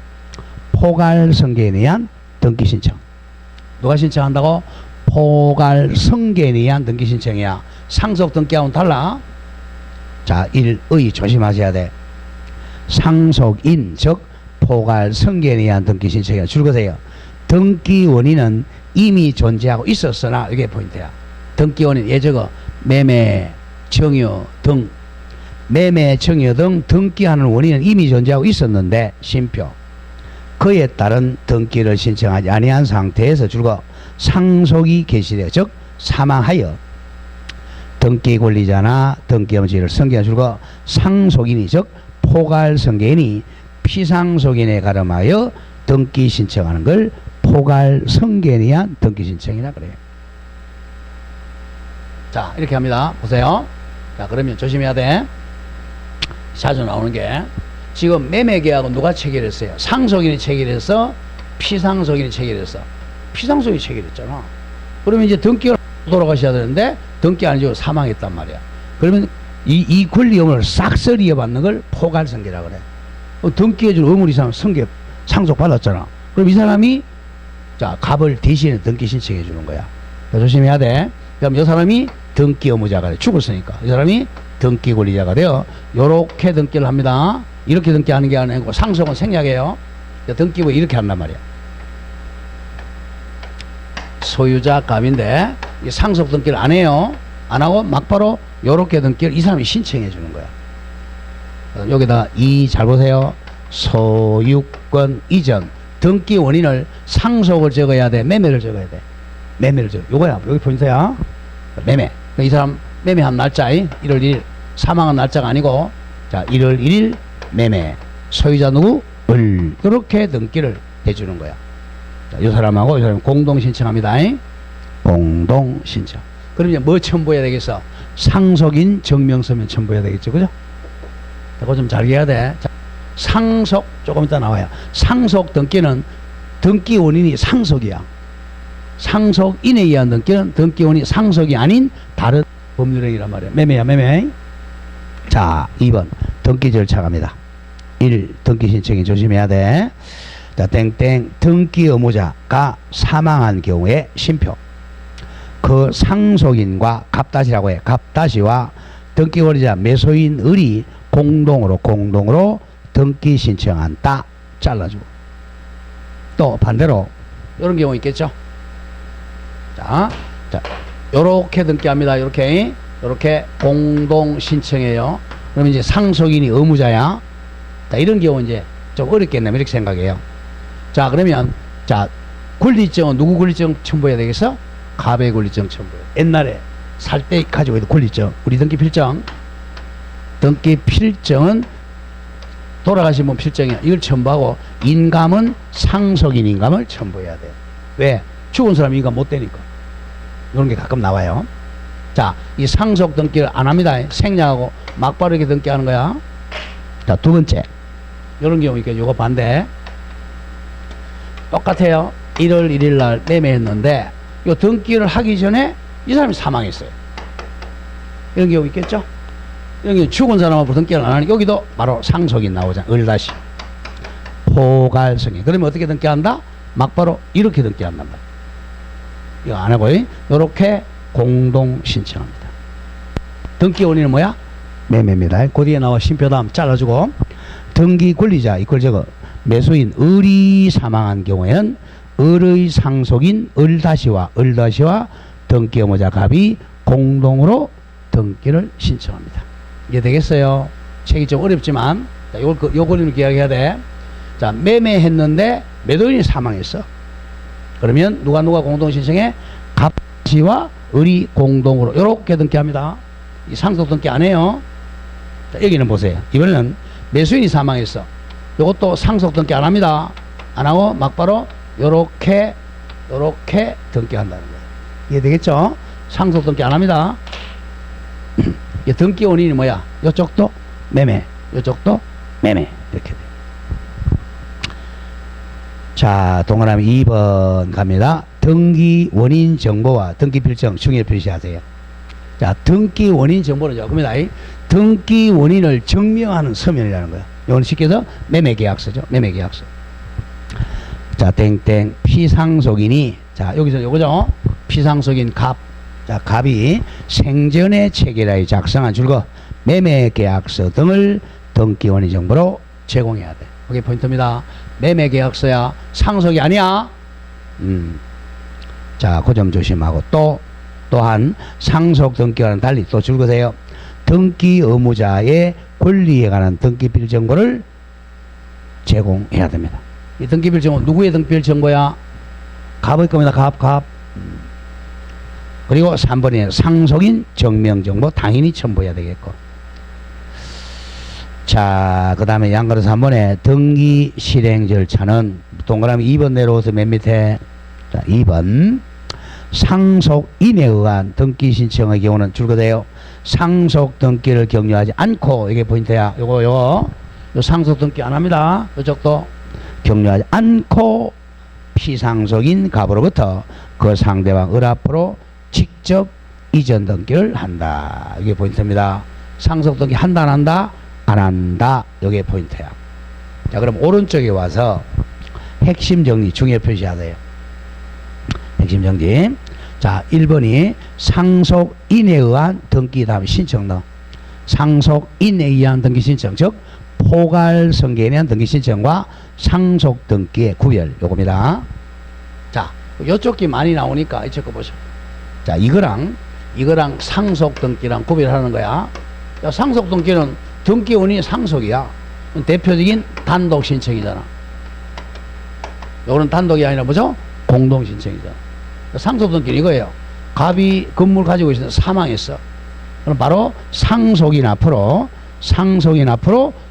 포괄성계인에 의한 등기신청. 누가 신청한다고? 포괄성계인에 의한 등기신청이야. 상속 등기하고는 달라. 자, 1의 조심하셔야 돼. 상속인, 즉 포괄성계인에 의한 등기신청이야. 줄거세요. 등기 원인은 이미 존재하고 있었으나, 이게 포인트야. 등기 원인, 예저거 매매, 청유 등, 매매, 청유 등 등기하는 원인은 이미 존재하고 있었는데 심표, 그에 따른 등기를 신청하지 아니한 상태에서 줄거 상속이 개시되어, 즉 사망하여 등기 권리자나 등기 엄지를 성계한 줄거 상속인이, 즉 포괄성계인이 피상속인에 가름하여 등기 신청하는 걸 포괄성계인에 의한 등기 신청이라 그래요. 자, 이렇게 합니다. 보세요. 자, 그러면 조심해야 돼. 자주 나오는 게, 지금 매매계약은 누가 체결했어요? 상속인이 체결했어? 피상속인이 체결했어? 피상속인이 체결했잖아. 그러면 이제 등기를 돌아가셔야 되는데 등기 안 해주고 사망했단 말이야. 그러면 이 권리 의무를 싹쓸이 이어받는 걸 포괄성계라 그래. 등기해줄 의무 이상 성계 상속 받았잖아. 그럼 이 사람이, 자, 갑을 대신에 등기 신청해 주는 거야. 조심해야 돼. 그럼 이 사람이 등기 의무자가 돼. 죽었으니까 이 사람이 등기 권리자가 돼요. 요렇게 등기를 합니다. 이렇게 등기하는 게 아니고 상속은 생략해요. 등기부 이렇게 한단 말이야. 소유자 갑인데 이 상속 등기를 안 해요. 안 하고 막바로 요렇게 등기를 이 사람이 신청해 주는 거야. 여기다가 잘 보세요. 소유권 이전 등기 원인을 상속을 적어야 돼, 매매를 적어야 돼. 매매를 적어. 요거야. 여기 포인트야. 매매. 이 사람 매매한 날짜 1월 1일, 사망한 날짜가 아니고, 자, 1월 1일 매매. 소유자 누구? 이렇게 등기를 해주는 거야. 자, 이 사람하고 이 사람 공동 신청합니다. 공동 신청. 그럼 이제 뭐 첨부해야 되겠어? 상속인 증명서면 첨부해야 되겠죠, 그죠? 그거 좀 잘 이해해야 돼. 자, 상속 조금 이따 나와요. 상속 등기는 등기 원인이 상속이야. 상속인에 의한 등기는 등기 원인이 상속이 아닌 다른 법률행위란 말이야. 매매야, 매매. 자, 2번 등기 절차 갑니다. 1. 등기 신청이 조심해야 돼. 자, 땡땡 등기 의무자가 사망한 경우에 심표, 그 상속인과 갑다시라고 해. 갑다시와 등기 권리자 매수인을이 공동으로 등기 신청한다. 잘라주고. 또 반대로 이런 경우 있겠죠. 자, 요렇게 등기합니다. 요렇게 공동 신청해요. 그러면 이제 상속인이 의무자야. 자, 이런 경우 이제 좀 어렵겠네요. 이렇게 생각해요. 자, 그러면, 자, 권리증은 누구 권리증 첨부해야 되겠어? 갑의 권리증 첨부해. 옛날에 살 때 가지고 있던 권리증, 우리 등기 필증. 등기 필증은 돌아가신 분 필증이야. 이걸 첨부하고, 인감은 상속인 인감을 첨부해야 돼. 왜? 죽은 사람 인감 못 되니까. 이런 게 가끔 나와요. 자, 이 상속 등기를 안 합니다. 생략하고 막바로 이렇게 등기하는 거야. 자, 두 번째. 이런 경우니까 요거 반대. 똑같아요. 1월 1일 날 매매했는데 요 등기를 하기 전에 이 사람이 사망했어요. 이런 경우 있겠죠? 이런 경우 죽은 사람하고 등기를 안 하니까 여기도 바로 상속인 나오잖아. 을다시. 포괄성인. 그러면 어떻게 등기한다? 막바로 이렇게 등기한단 말이야. 이거 안 하고 이렇게 공동 신청합니다. 등기 원인은 뭐야? 매매입니다. 그 뒤에 나와 심표 다음 잘라주고, 등기 권리자 이걸 적어. 매수인 을이 사망한 경우에는 을의 상속인 을다시와 등기 의무자 갑이 공동으로 등기를 신청합니다. 이게 되겠어요? 책이 좀 어렵지만 요 권리를 기억해야 돼. 자, 매매했는데 매도인이 사망했어. 그러면 누가 공동 신청해? 갑시와 을이 공동으로 이렇게 등기합니다. 이 상속 등기 안 해요. 자, 여기는 보세요. 이번에는 매수인이 사망했어. 이것도 상속 등기 안 합니다. 안 하고 막바로 요렇게 등기한다는 거예요. 이해되겠죠? 상속 등기 안 합니다. 이 등기 원인이 뭐야? 이쪽도 매매, 이쪽도 매매. 이렇게 돼. 자, 동그라미 2번 갑니다. 등기 원인 정보와 등기 필정 중요 표시하세요. 자, 등기 원인 정보는 겁니다. 등기 원인을 증명하는 서면이라는 거야. 이건 쉽게 해서 매매계약서죠. 매매계약서. 자, 땡땡 피상속인이, 자, 여기서 요거죠. 피상속인 갑. 자, 갑이 생전에 체결하여 작성한 줄거 매매계약서 등을 등기 원인 정보로 제공해야 돼. 그게 포인트입니다. 매매계약서야 상속이 아니야. 자, 그 점 조심하고 또한 상속 등기와는 달리 또 줄거세요. 등기 의무자의 권리에 관한 등기필 정보를 제공해야 됩니다. 이 등기필 정보 누구의 등기필 정보야? 갑의 겁니다. 갑. 그리고 3번에 상속인 증명 정보 당연히 첨부해야 되겠고. 자, 그 다음에 양가로 3번에 등기 실행 절차는 동그라미 2번 내려오서 맨 밑에, 자, 2번 상속인에 의한 등기 신청의 경우는 줄거돼요. 상속 등기를 격려하지 않고, 이게 포인트야. 요거 상속 등기 안 합니다. 이쪽도 격려하지 않고 피상속인 갑으로부터 그 상대방 을 앞으로 직접 이전 등기를 한다. 이게 포인트입니다. 상속 등기 한다 안 한다? 안 한다. 이게 포인트야. 자, 그럼 오른쪽에 와서 핵심 정리 중요 표시하세요. 핵심 정리. 자, 1번이 상속인에 의한 등기, 다음에 신청 넣어. 상속인에 의한 등기 신청, 즉 포괄성계에 대한 등기 신청과 상속 등기의 구별, 요겁니다. 자, 요쪽 게 많이 나오니까 이쪽 거 보시죠. 자, 이거랑 상속 등기랑 구별하는 거야. 야, 상속 등기는 등기 원인이 상속이야. 대표적인 단독 신청이잖아. 요거는 단독이 아니라 뭐죠? 공동 신청이잖아. 상속 등기는 이거예요. 갑이 건물 가지고 있었는데 사망했어. 그럼 바로 상속인 앞으로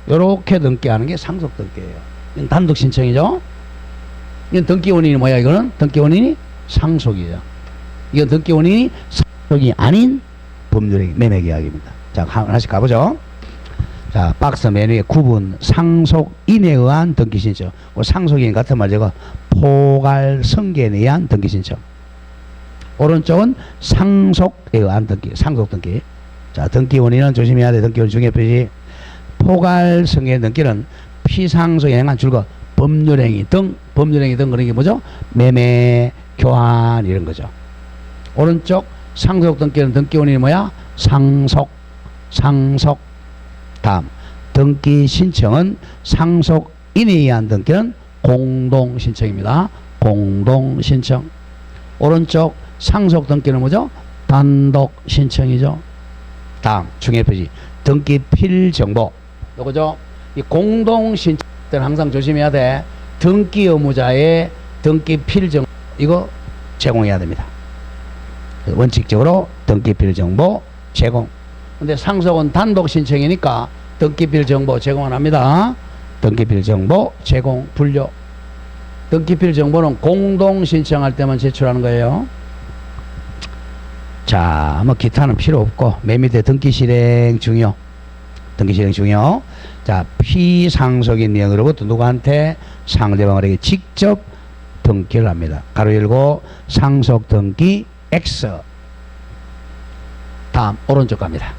요렇게 등기하는 게 상속 등기예요. 이건 단독 신청이죠. 이건 등기 원인이 뭐야? 이거는 등기 원인이 상속이죠. 이건 등기 원인이 상속이 아닌 법률의 매매계약입니다. 자, 하나씩 가보죠. 자, 박스 맨 위에 구분 상속인에 의한 등기 신청. 상속인 같은 말 저거 포괄성계에 의한 등기 신청. 오른쪽은 상속에 의한 등기, 상속 등기. 자, 등기 원인은 조심해야 돼. 등기 원인 중요 표시. 포괄성계 등기는 피상속에 행한 줄거 법률행위 등 그런 게 뭐죠? 매매, 교환 이런 거죠. 오른쪽 상속 등기는 등기 원인이 뭐야? 상속. 다음 등기 신청은 상속인에 의한 등기는 공동 신청입니다. 공동 신청. 오른쪽 상속 등기는 뭐죠? 단독 신청이죠. 다음 중요 표시 등기 필 정보. 요거죠. 이 공동 신청 때는 항상 조심해야 돼. 등기 의무자의 등기 필 정보 이거 제공해야 됩니다. 원칙적으로 등기 필 정보 제공. 근데 상속은 단독 신청이니까 등기필 정보 제공 안 합니다. 등기필 정보 제공 분류. 등기필 정보는 공동 신청할 때만 제출하는 거예요. 자, 뭐 기타는 필요 없고 맨 밑에 등기 실행 중요. 자, 피상속인 명의로부터 누구한테? 상대방에게 직접 등기를 합니다. 가로 열고 상속 등기 X. 다음 오른쪽 갑니다.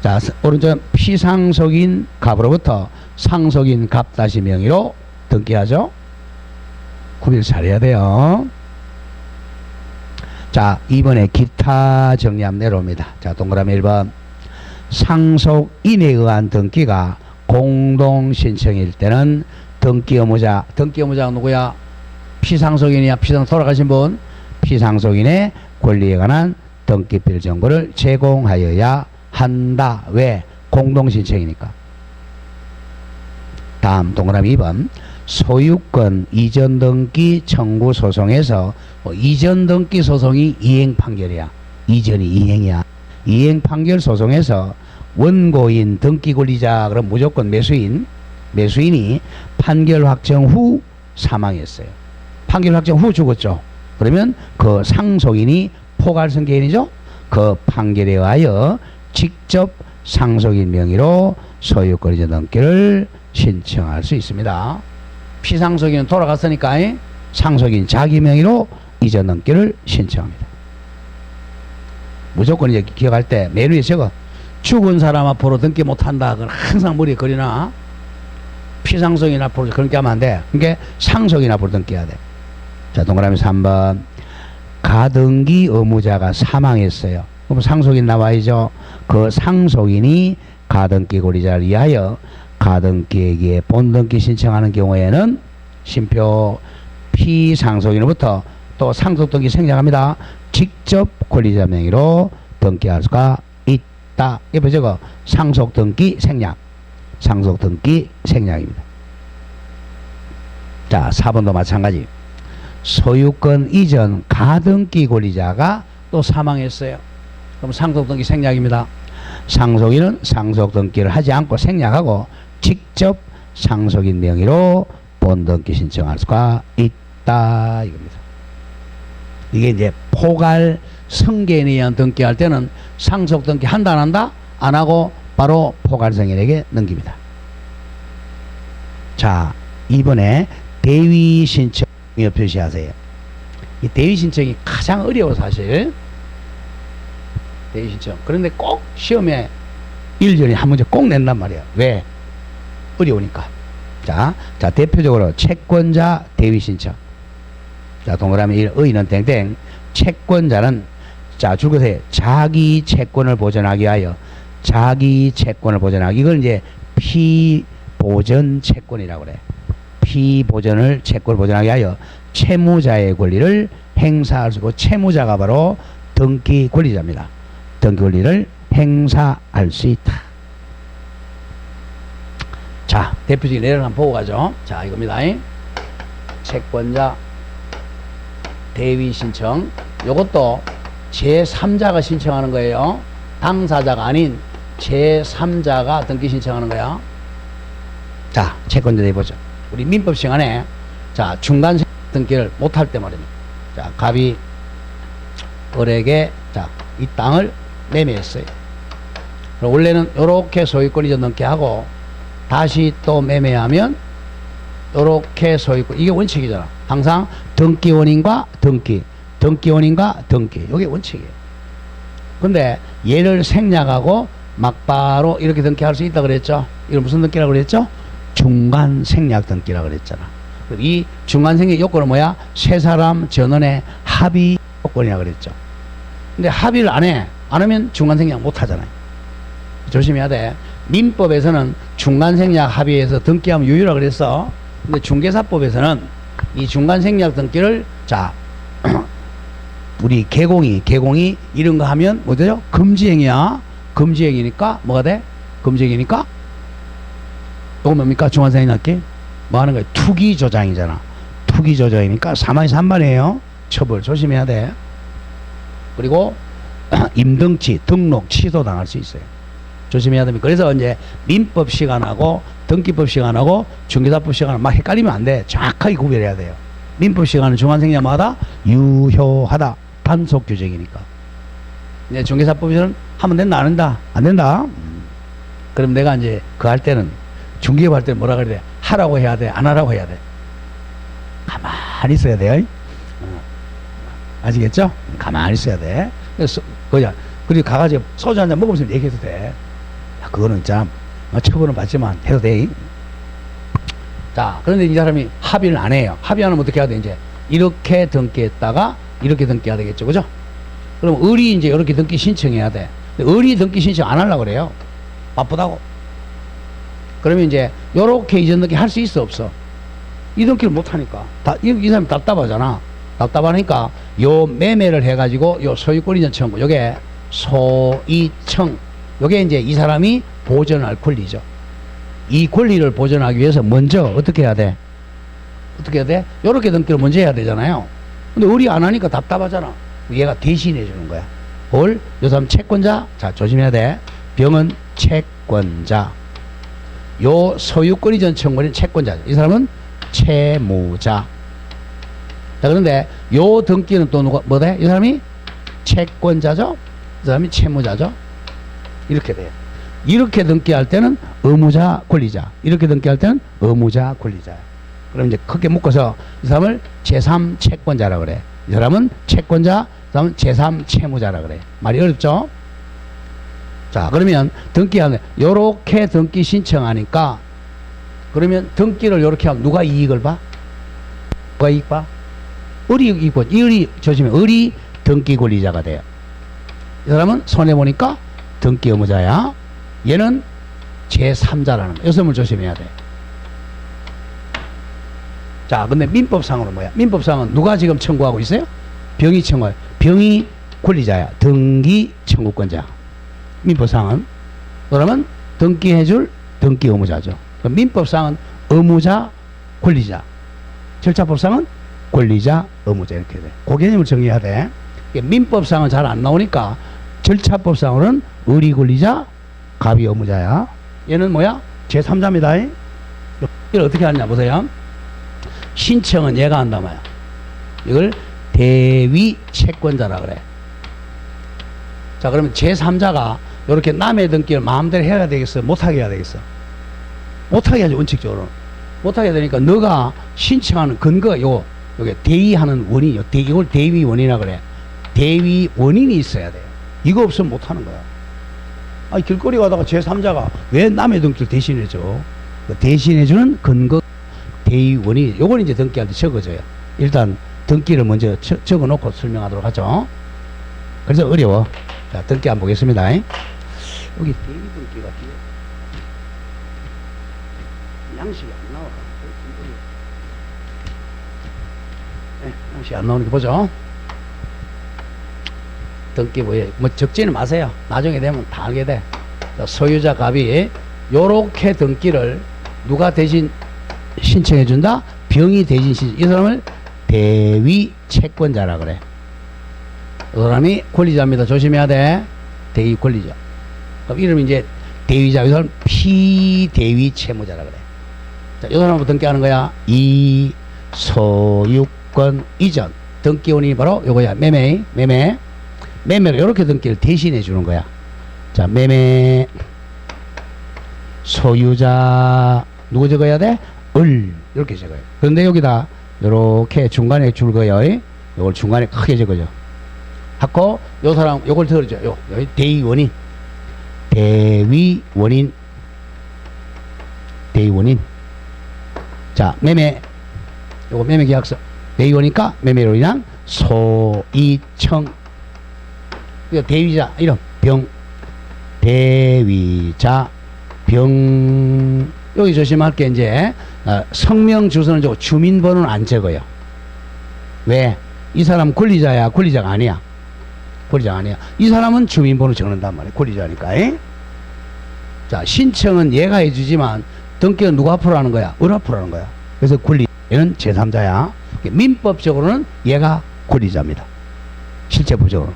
자, 오른쪽 피상속인 갑으로부터 상속인 갑 다시 명의로 등기하죠. 구별 잘해야 돼요. 자, 이번에 기타 정리하면 내려옵니다. 자, 동그라미 1번 상속인에 의한 등기가 공동 신청일 때는 등기 의무자가 누구야? 피상속인이야. 돌아가신 분. 피상속인의 권리에 관한 등기필 정보를 제공하여야 한다. 왜? 공동신청이니까. 다음 동그라미 2번 소유권 이전 등기 청구 소송에서 이전 등기 소송이 이행 판결이야. 이전이 이행이야. 이행 판결 소송에서 원고인 등기 권리자 그럼 무조건 매수인이 판결 확정 후 사망했어요. 판결 확정 후 죽었죠. 그러면 그 상속인이 포괄성계인이죠. 그 판결에 의하여 직접 상속인 명의로 소유권 이전 등기를 신청할 수 있습니다. 피상속인은 돌아갔으니까 상속인 자기 명의로 이전 등기를 신청합니다. 무조건 이제 기억할 때 맨 위에 적어. 죽은 사람 앞으로 등기 못한다. 그건 항상 머리에 그리나. 피상속인 앞으로 그렇게 하면 안 돼. 그러니까 상속인 앞으로 등기해야 돼. 자, 동그라미 3번. 가등기 의무자가 사망했어요. 그럼 상속인 나와야죠. 그 상속인이 가등기 권리자를 위하여 가등기에게 본등기 신청하는 경우에는 심표 피상속인으로부터 또 상속등기 생략합니다. 직접 권리자 명의로 등기할 수가 있다. 옆에 적어. 상속등기 생략. 상속등기 생략입니다. 자, 4번도 마찬가지. 소유권 이전 가등기 권리자가 또 사망했어요. 그럼 상속등기 생략입니다. 상속인은 상속등기를 하지 않고 생략하고 직접 상속인 명의로 본등기 신청할 수가 있다 이겁니다. 이게 이제 포괄 성계인에 의한 등기할 때는 상속등기 한다 안 한다? 안 하고 바로 포괄 성계인에게 넘깁니다. 자, 이번에 대위 신청 표시하세요. 이 대위 신청이 가장 어려워 사실. 대위 신청. 그런데 꼭 시험에 1년에 한 문제 꼭 낸단 말이야. 왜? 어려우니까. 자, 대표적으로 채권자 대위 신청. 자, 동그라미 1, 의는 땡땡. 채권자는 자, 줄것에 자기 채권을 보전하기 위하여 자기 채권을 보전하기. 이걸 이제 피보전 채권이라고 그래. 피보전을 채권을 보전하기 위하여 채무자의 권리를 행사할 수 있고 채무자가 바로 등기 권리자입니다. 등기 권리를 행사할 수 있다. 자, 대표적인 예를 한번 보고 가죠. 자, 이겁니다. 채권자 대위 신청. 요것도 제3자가 신청하는 거예요. 당사자가 아닌 제3자가 등기 신청하는 거야. 자, 채권자 대위 보죠. 우리 민법 시간에 자, 중간 등기를 못할 때 말입니다. 자, 갑이 을에게 자, 이 땅을 매매했어요. 그럼 원래는 요렇게 소유권 이전 등기하고 다시 또 매매하면 요렇게 소유권, 이게 원칙이잖아. 항상 등기 원인과 등기, 등기 원인과 등기, 요게 원칙이에요. 근데 얘를 생략하고 막바로 이렇게 등기할 수 있다 그랬죠. 이걸 무슨 등기라고 그랬죠? 중간 생략 등기라고 그랬잖아. 이 중간 생략 요건은 뭐야? 세 사람 전원의 합의 요건이라고 그랬죠. 근데 합의를 안 해. 안 하면 중간 생략 못 하잖아요. 조심해야 돼. 민법에서는 중간 생략 합의에서 등기하면 유효라고 그랬어. 근데 중개사법에서는 이 중간 생략 등기를 자, 우리 개공이 이런 거 하면 뭐 되죠? 금지행위야. 금지행위니까 뭐가 돼? 금지행위니까 이거 뭡니까? 중간 생략 등기? 뭐 하는 거예요? 투기 조장이잖아. 투기 조장이니까 사망이 3만이에요. 처벌 조심해야 돼. 그리고 임등치, 등록 취소 당할 수 있어요. 조심해야 됩니다. 그래서 이제 민법 시간하고 등기법 시간하고 중개사법 시간을 막 헷갈리면 안 돼. 정확하게 구별해야 돼요. 민법 시간은 중간생략마다 유효하다. 단속 규정이니까. 이제 중개사법에서는 하면 된다, 안 된다? 안 된다. 그럼 내가 이제 그 할 때는 중개업 할 때 뭐라 그래야 돼? 하라고 해야 돼? 안 하라고 해야 돼? 가만히 있어야 돼요. 아시겠죠? 가만히 있어야 돼. 그래서 그리고 가가지고 소주 한잔 먹으면서 얘기해도 돼. 야, 그거는 참 처벌은 받지만 해도 돼. 자, 그런데 이 사람이 합의를 안 해요. 합의 안 하면 어떻게 해야 돼? 이제 이렇게 등기했다가 이렇게 등기해야 되겠죠, 그죠? 그럼 을이 이제 이렇게 등기 신청해야 돼. 근데 을이 등기 신청 안 하려고 그래요. 바쁘다고. 그러면 이제 요렇게 이전 등기 할 수 있어, 없어? 이 등기를 못 하니까. 이 사람이 답답하잖아. 답답하니까 요 매매를 해가지고 요 소유권 이전 청구, 요게 소이청, 요게 이제 이 사람이 보전할 권리죠. 이 권리를 보전하기 위해서 먼저 어떻게 해야 돼? 어떻게 해야 돼? 요렇게 등기를 먼저 해야 되잖아요. 근데 을이 안 하니까 답답하잖아. 얘가 대신해 주는 거야. 뭘? 요 사람 채권자? 자, 조심해야 돼. 병은 채권자. 요 소유권 이전 청구는 채권자죠. 이 사람은 채무자. 자, 그런데 요 등기는 또 누가 뭐 돼? 이 사람이 채권자죠. 이 사람이 채무자죠. 이렇게 돼요. 이렇게 등기할 때는 의무자 권리자, 이렇게 등기할 때는 의무자 권리자. 그럼 이제 크게 묶어서 이 사람을 제3 채권자라 그래. 이 사람은 채권자, 이 사람은 제3 채무자라 그래. 말이 어렵죠? 자, 그러면 등기하는 요렇게 등기 신청하니까 그러면 등기를 요렇게 하면 누가 이익을 봐? 누가 이익 봐? 을이 이익 봐. 이 을이 조심해. 을이 등기 권리자가 돼요. 이 사람은 손해 보니까 등기 의무자야. 얘는 제3자라는 거. 이 점을 조심해야 돼. 자, 근데 민법상으로 뭐야? 민법상은 누가 지금 청구하고 있어요? 병이 청구해. 병이 권리자야. 등기 청구권자. 민법상은. 그러면 등기해줄 등기 의무자죠. 민법상은 의무자, 권리자. 절차법상은 권리자, 의무자 이렇게 돼. 그 개념을 정리해야 돼. 민법상은 잘 안 나오니까 절차법상으로는 의리 권리자, 갑이 의무자야. 얘는 뭐야? 제3자입니다. 이걸 어떻게 하냐 보세요. 신청은 얘가 한단 말이야. 이걸 대위 채권자라 그래. 자, 그러면 제3자가 이렇게 남의 등기를 마음대로 해야 되겠어? 못하게 해야 되겠어? 못하게 하지, 원칙적으로. 못하게 되니까 너가 신청하는 근거, 요게 대위하는 원인이요. 이걸 대위 원인이라 그래. 대위 원인이 있어야 돼요. 이거 없으면 못하는 거야. 아니, 길거리 가다가 제3자가 왜 남의 등기를 대신해줘? 그 대신해주는 근거, 대위 원인, 요건 이제 등기할 때 적어줘요. 일단 등기를 먼저 적어놓고 설명하도록 하죠. 그래서 어려워. 자, 등기 한번 보겠습니다. 여기 대위 등기가 뒤에 양식이 안 나와. 네, 양식이 안 나오는 거 보죠. 등기 뭐예요? 뭐 적지는 마세요. 나중에 되면 다 알게 돼. 소유자 갑이 요렇게 등기를 누가 대신 신청해 준다? 병이 대신 신청. 이 사람을 대위 채권자라 그래. 이 사람이 권리자입니다. 조심해야 돼. 대위 권리자. 그럼 이름이 이제 대위자. 이 사람 피대위 채무자라 그래. 자, 이 사람부터 등기하는 거야. 이 소유권 이전. 등기 원인이 바로 요거야. 매매로 이렇게 등기를 대신해 주는 거야. 자, 매매 소유자 누구 적어야 돼? 을 이렇게 적어요. 그런데 여기다 이렇게 중간에 줄 거예요. 요걸 중간에 크게 적어줘. 하고 요 사람 요걸 들어줘. 요 대위 원인. 대위 원인. 자, 매매 요거 매매 계약서. 대위 원이니까 매매로 인한 소이청. 대위자 이름 병. 대위자 병. 여기 조심할 게 이제 성명 주소는 적고 주민번호는 안 적어요. 왜? 이 사람 권리자야? 권리자가 아니야? 권리자가 아니야. 이 사람은 주민번호 적는단 말이야. 권리자니까. 자, 신청은 얘가 해주지만 등기는 누가 앞으로 하는 거야? 을 앞으로 하는 거야. 그래서 권리, 얘는 제3자야. 민법적으로는 얘가 권리자입니다. 실체법적으로.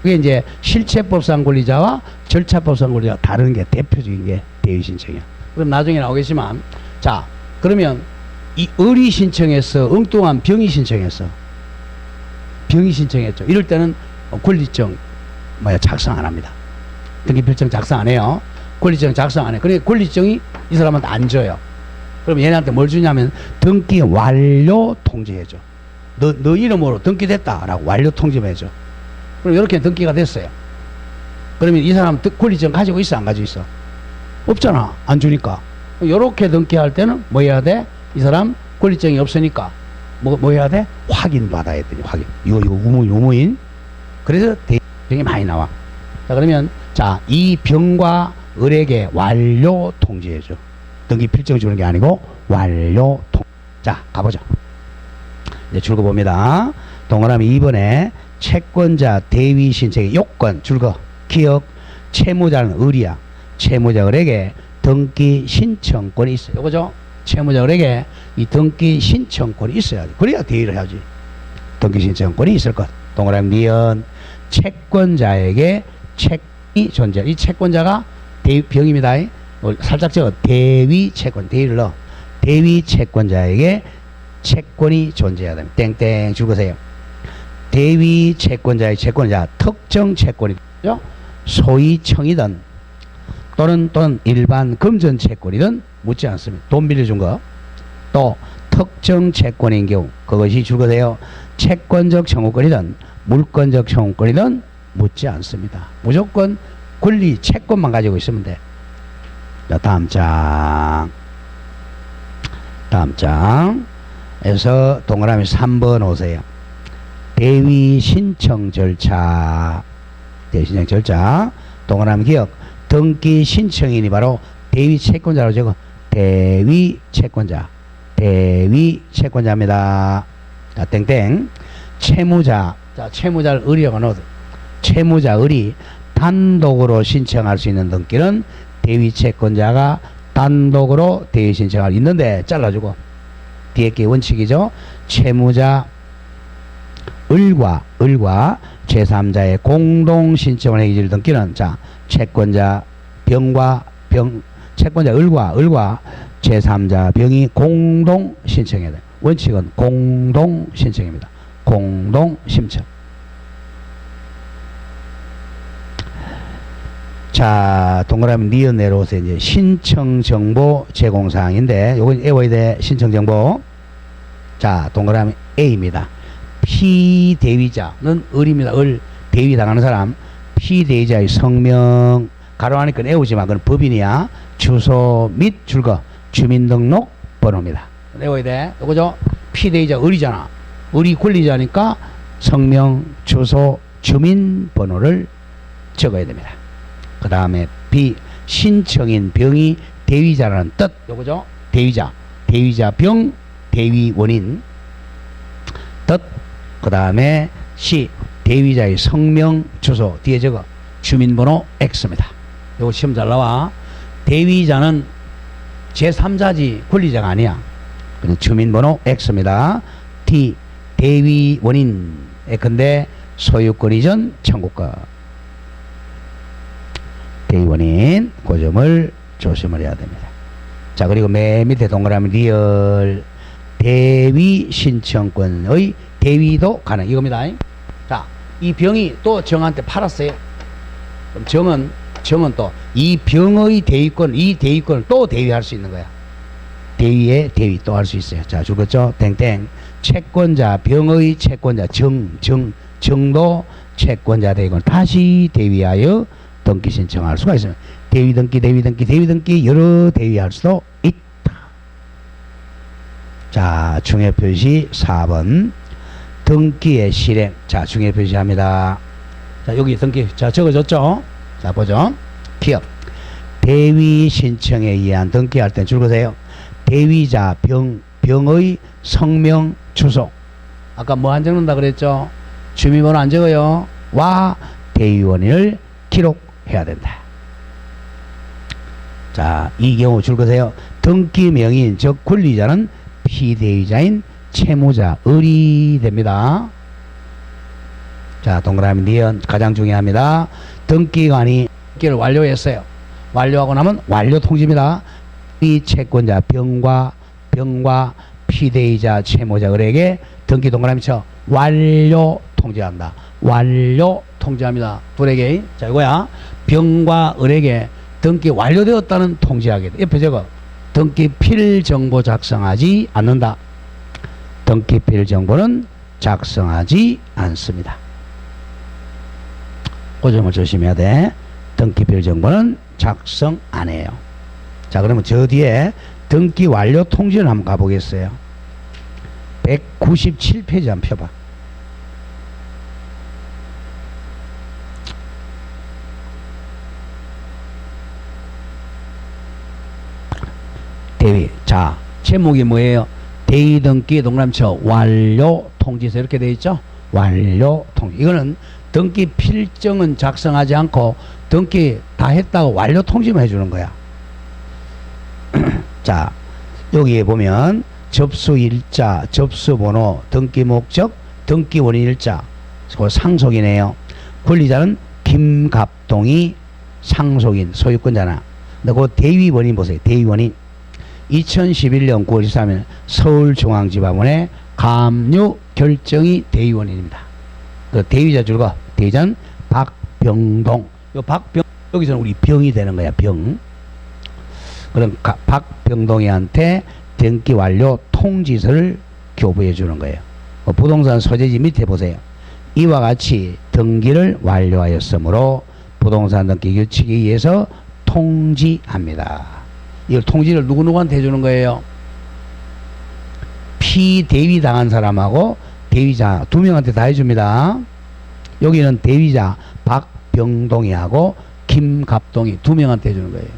그게 이제 실체법상 권리자와 절차법상 권리자가 다른 게 대표적인 게 대위 신청이야. 그럼 나중에 나오겠지만, 자, 그러면 이 을이 신청했어? 엉뚱한 병이 신청했어? 병이 신청했죠. 이럴 때는 권리증 작성 안 합니다. 등기필증 작성 안 해요. 권리증 작성 안 해. 그러니까 권리증이 이 사람한테 안 줘요. 그럼 얘네한테 뭘 주냐면 등기 완료 통지해줘. 너 이름으로 등기됐다라고 완료 통지만 해줘. 그럼 이렇게 등기가 됐어요. 그러면 이 사람 권리증 가지고 있어? 안 가지고 있어? 없잖아. 안 주니까. 이렇게 등기할 때는 뭐 해야 돼? 이 사람 권리증이 없으니까 뭐 해야 돼? 확인받아야 돼. 확인. 이거 우무인. 그래서 대증이 많이 나와. 자, 그러면 자, 이 병과 을에게 완료 통지해줘. 등기 필증 주는 게 아니고 완료 통. 자, 가보죠. 이제 줄거 봅니다. 동그라미 2번에 채권자 대위 신청의 요건 줄거 기억. 채무자는 을이야. 채무자 을에게 등기 신청권이 있어요. 요거죠? 채무자 을에게 이 등기 신청권이 있어야지. 그래야 대위를 해야지. 등기 신청권이 있을 것. 동그라미 니은 채권자에게 책이 존재. 이 채권자가 병입니다. 살짝 적어. 대위 채권. 대위를 넣어. 대위 채권자에게 채권이 존재해야 됩니다. 땡땡 줄거세요. 대위 채권자의 채권자 특정 채권이죠. 소위청이든 또는 일반 금전 채권이든 묻지 않습니다. 돈 빌려준 거. 또 특정 채권인 경우 그것이 줄거세요. 채권적 청구권이든 물권적 청구권이든 묻지 않습니다. 무조건 권리 채권만 가지고 있으면 돼. 자, 다음 장에서 동그라미 3번 오세요. 대위 신청 절차. 대신청 절차. 동그라미 기억. 등기 신청인이 바로 대위 채권자로 적어. 대위 채권자. 대위 채권자입니다. 자, 땡땡. 채무자. 자, 채무자를 의리라고 넣어. 채무자 의리. 단독으로 신청할 수 있는 등기는 대위 채권자가 단독으로 대위 신청할 있는데 잘라주고. 뒤에 게 원칙이죠. 채무자 을과 제3자의 공동 신청을 해기질 등기는 자 채권자 채권자 을과 제3자 병이 공동 신청해야 돼. 원칙은 공동 신청입니다. 공동 신청. 자, 동그라미 니은 내려오세요. 이제 신청 정보 제공 사항인데 요건 외워야 돼. 신청 정보. 자, 동그라미 A입니다. 피대위자는 을입니다. 대위 당하는 사람. 피대위자의 성명 가로 안에 외우지 마. 그건 법인이야. 주소 및 줄거 주민등록 번호입니다. 외워야 돼. 요거죠. 피대위자 을이잖아. 을이 권리자니까 성명, 주소, 주민번호를 적어야 됩니다. 그 다음에 B 신청인 병이 대위자라는 뜻. 요거죠. 대위자 병 대위 원인 뜻. 그 다음에 C 대위자의 성명 주소 뒤에 적어 주민번호 X입니다. 요거 시험 잘 나와. 대위자는 제3자지 권리자가 아니야. 그냥 주민번호 X입니다. D 대위 원인 근데 소유권 이전 청구권. 대위 원인 그 점을 조심을 해야 됩니다. 자, 그리고 맨 밑에 동그라미 리얼 대위 신청권의 대위도 가능 이겁니다. 자, 이 병이 또 정한테 팔았어요. 그럼 정은 또 이 병의 대위권, 이 대위권을 또 대위할 수 있는 거야. 대위에 대위 또 할 수 있어요. 자, 줄겠죠? 땡땡. 채권자, 병의 채권자, 정도 채권자 대위권 다시 대위하여 등기 신청할 수가 있습니다. 대위 등기 여러 대위할 수도 있다. 자, 중요 표시 4번. 등기의 실행. 자, 중요 표시합니다. 자, 여기 등기. 자, 적어줬죠? 자, 보죠. 기업. 대위 신청에 의한 등기할 땐 줄거세요. 대위자 병의 성명 주소. 아까 뭐 안 적는다 그랬죠? 주민번호 안 적어요. 와 대위 원인을 기록해야 된다. 자, 이 경우 줄거세요. 등기 명의인 즉 권리자는 피대위자인 채무자 을이 됩니다. 자, 동그라미 니은 가장 중요합니다. 등기관이 등기를 완료했어요. 완료하고 나면 완료 통지입니다. 이 채권자 병과 피대위자 채무자 을에게 등기 동그라미 쳐 완료 통지한다. 완료 통지합니다. 둘에게. 자, 이거야. 병과 을에게 등기 완료되었다는 통지하게 돼. 옆에 적어. 등기 필정보 작성하지 않는다. 등기 필정보는 작성하지 않습니다. 그 점을 조심해야 돼. 등기 필정보는 작성 안 해요. 자, 그러면 저 뒤에 등기 완료 통지를 한번 가보겠어요. 197페이지 한번 펴봐. 대위. 자, 제목이 뭐예요? 대위 등기 동그라미쳐 완료 통지서 이렇게 되어 있죠? 완료 통지. 이거는 등기 필정은 작성하지 않고 등기 다 했다고 완료 통지만 해주는 거야. 자, 여기에 보면 접수일자, 접수번호, 등기 목적, 등기 원인일자, 그 상속이네요. 권리자는 김갑동이 상속인, 소유권자나. 근데 그 대위 원인 보세요. 대위 원인. 2011년 9월 23일 서울중앙지법원의 감유 결정이 대위 원인입니다. 그 대위자 줄거 대위자는 박병동. 여기서는 우리 병이 되는 거야. 병. 그럼 박병동이한테 등기 완료 통지서를 교부해 주는 거예요. 부동산 소재지 밑에 보세요. 이와 같이 등기를 완료하였으므로 부동산 등기 규칙에 의해서 통지합니다. 이걸 통지를 누구누구한테 해주는 거예요? 피대위 당한 사람하고 대위자 두 명한테 다 해줍니다. 여기는 대위자 박병동이하고 김갑동이 두 명한테 해주는 거예요.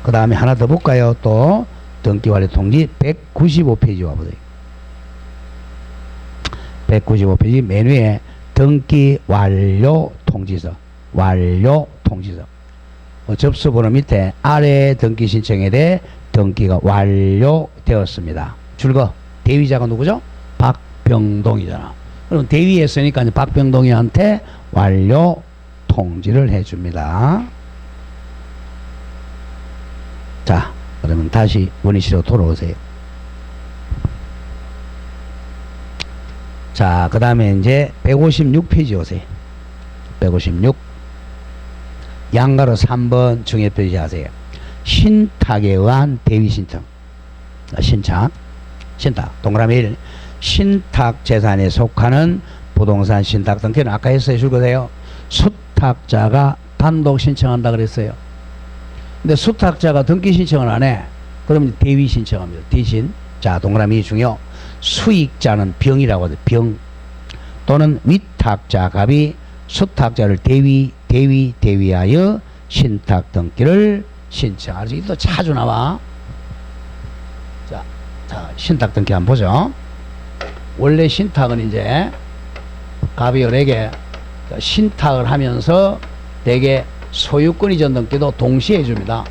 그 다음에 하나 더 볼까요? 또 등기완료 통지 195페이지 와보세요. 195페이지 맨 위에 등기완료 통지서, 완료 통지서. 접수번호 밑에 아래 등기 신청에 대해 등기가 완료되었습니다. 줄거 대위자가 누구죠? 박병동이잖아. 그럼 대위에 했으니까 이제 박병동이한테 완료 통지를 해줍니다. 자, 그러면 다시 원위치로 돌아오세요. 자, 그 다음에 이제 156페이지 오세요. 156. 양가로 3번 중요 표시하세요. 신탁에 의한 대위 신청. 신탁. 동그라미 1. 신탁 재산에 속하는 부동산 신탁 등기는 아까 했어요. 줄거세요. 수탁자가 단독 신청한다 그랬어요. 근데 수탁자가 등기 신청을 안 해. 그러면 대위 신청합니다. 대신. 자, 동그라미 중요. 수익자는 병이라고 하죠. 병. 또는 위탁자 갑이 수탁자를 대위하여 신탁 등기를 신청하지. 또 자주 나와. 자, 신탁 등기 한번 보죠. 원래 신탁은 이제 갑이 을에게 신탁을 하면서 대개 소유권 이전 등기도 동시에 해줍니다.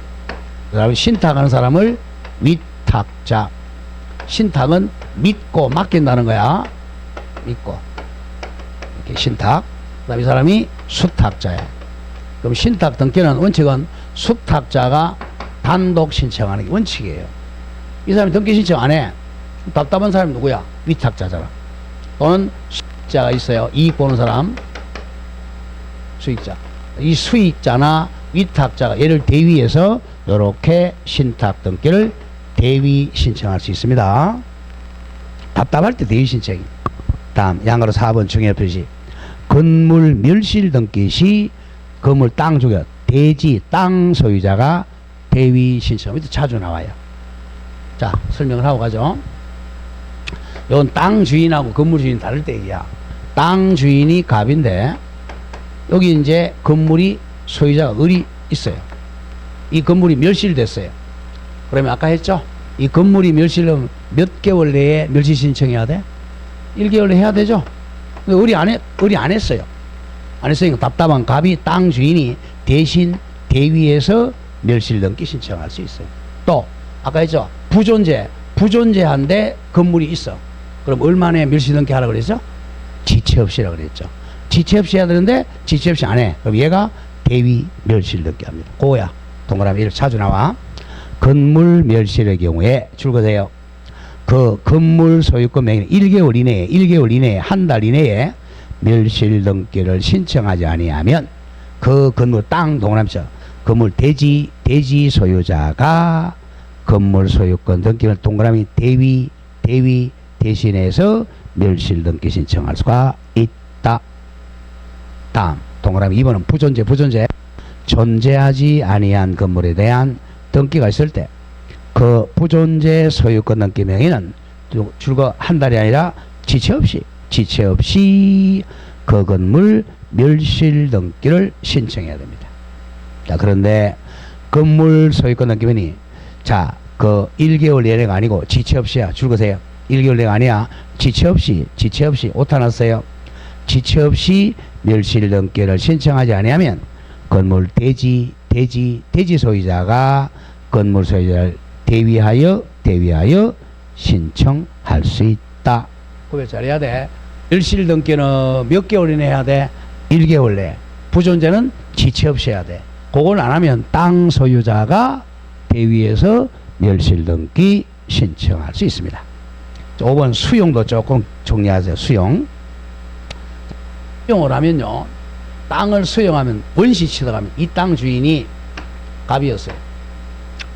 그다음에 신탁하는 사람을 위탁자. 신탁은 믿고 맡긴다는 거야. 믿고. 이렇게 신탁. 그다음에 이 사람이 수탁자야. 그럼 신탁 등기는 원칙은 수탁자가 단독 신청하는 게 원칙이에요. 이 사람이 등기 신청 안 해. 답답한 사람이 누구야? 위탁자잖아. 또는 수익자가 있어요. 이익 보는 사람. 수익자. 이 수익자나 위탁자가 얘를 대위해서 이렇게 신탁 등기를 대위 신청할 수 있습니다. 답답할 때 대위 신청. 다음 양가로 4번 중요 표시. 건물 멸실 등기 시 건물 땅 주거 대지 땅 소유자가 대위 신청. 이것도 자주 나와요. 자, 설명을 하고 가죠. 이건 땅 주인하고 건물 주인 다를 때 얘기야. 땅 주인이 갑인데 여기 이제 건물이 소유자가 을이 있어요. 이 건물이 멸실됐어요. 그러면 아까 했죠? 이 건물이 멸실하면 몇 개월 내에 멸실 신청해야 돼? 1개월 내에 해야 되죠? 근데 을이 안 했어요. 안 했으니까 답답한 갑이 땅 주인이 대신 대위해서 멸실 등기 신청할 수 있어요. 또 아까 했죠? 부존재한데 건물이 있어. 그럼 얼마나 멸실 등기 하라고 그랬죠? 지체 없이라고 그랬죠. 지체 없이 해야 되는데 지체 없이 안 해. 그럼 얘가 대위 멸실 등기 합니다. 그거야. 동그라미 1 자주 나와. 건물 멸실의 경우에 줄거세요. 그 건물 소유권 명의 1개월 이내에 한 달 이내에 멸실 등기를 신청하지 아니하면 그 건물 땅 동그라미죠. 건물 대지 소유자가 건물 소유권 등기를 동그라미 대위 대신해서 멸실 등기 신청할 수가 있다. 다음 동그라미 2번은 부존재 존재하지 아니한 건물에 대한 등기가 있을 때 그 부존재 소유권 등기 명의는 줄거 한 달이 아니라 지체 없이 그 건물 멸실 등기를 신청해야 됩니다. 자, 그런데 건물 소유권 등기 명의 자, 그 1개월 내내가 아니고 지체 없이야. 줄거세요. 1개월 내가 아니야. 지체 없이 오타 났어요. 지체 없이 멸실 등기를 신청하지 아니하면 건물 대지 소유자가 건물 소유자를 대위하여 신청할 수 있다. 구별 잘해야 돼. 멸실 등기는 몇 개월 이내 해야 돼? 1개월 내. 부존재는 지체 없이 해야 돼. 그걸 안 하면 땅 소유자가 대위해서 멸실 등기 신청할 수 있습니다. 5번 수용도 조금 정리하세요. 수용을 하면요, 땅을 수용하면 원시 취득하면 이 땅 주인이 갑이었어요.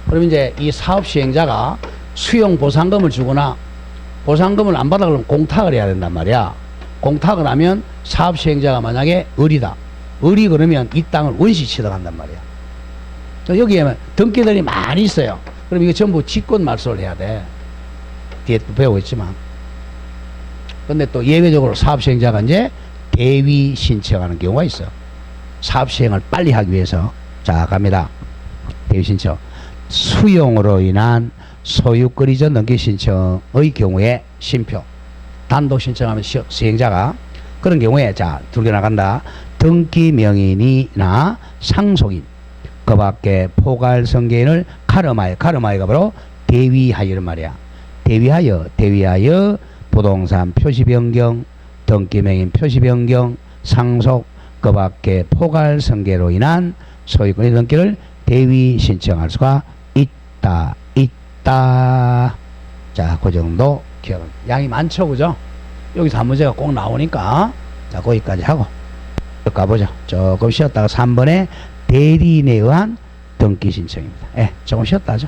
그럼 이제 이 사업 시행자가 수용 보상금을 주거나 보상금을 안 받아 그러면 공탁을 해야 된단 말이야. 공탁을 하면 사업 시행자가 만약에 을이다. 을이 그러면 이 땅을 원시 취득한단 말이야. 여기에 등기들이 많이 있어요. 그럼 이거 전부 직권 말소를 해야 돼. 뒤에 또 배우겠지만. 근데 또 예외적으로 사업 시행자가 이제 대위 신청하는 경우가 있어요. 사업 시행을 빨리 하기 위해서. 자, 갑니다. 대위 신청. 수용으로 인한 소유권 이전 등기 신청의 경우에 심표. 단독 신청하면 시행자가 그런 경우에 자, 둘개 나간다. 등기 명인이나 상속인 그 밖에 포괄 성계인을 가름하여가 바로 대위하여란 말이야. 대위하여 부동산 표시 변경, 등기 명인 표시 변경, 상속 그 밖에 포괄 성계로 인한 소유권의 등기를 대위 신청할 수가 있다. 자, 그 정도 기억. 양이 많죠, 그죠? 여기서 한 문제가 꼭 나오니까 자, 거기까지 하고 가보죠. 조금 쉬었다가 3번에 대리인에 의한 등기 신청입니다. 조금 쉬었다 하죠.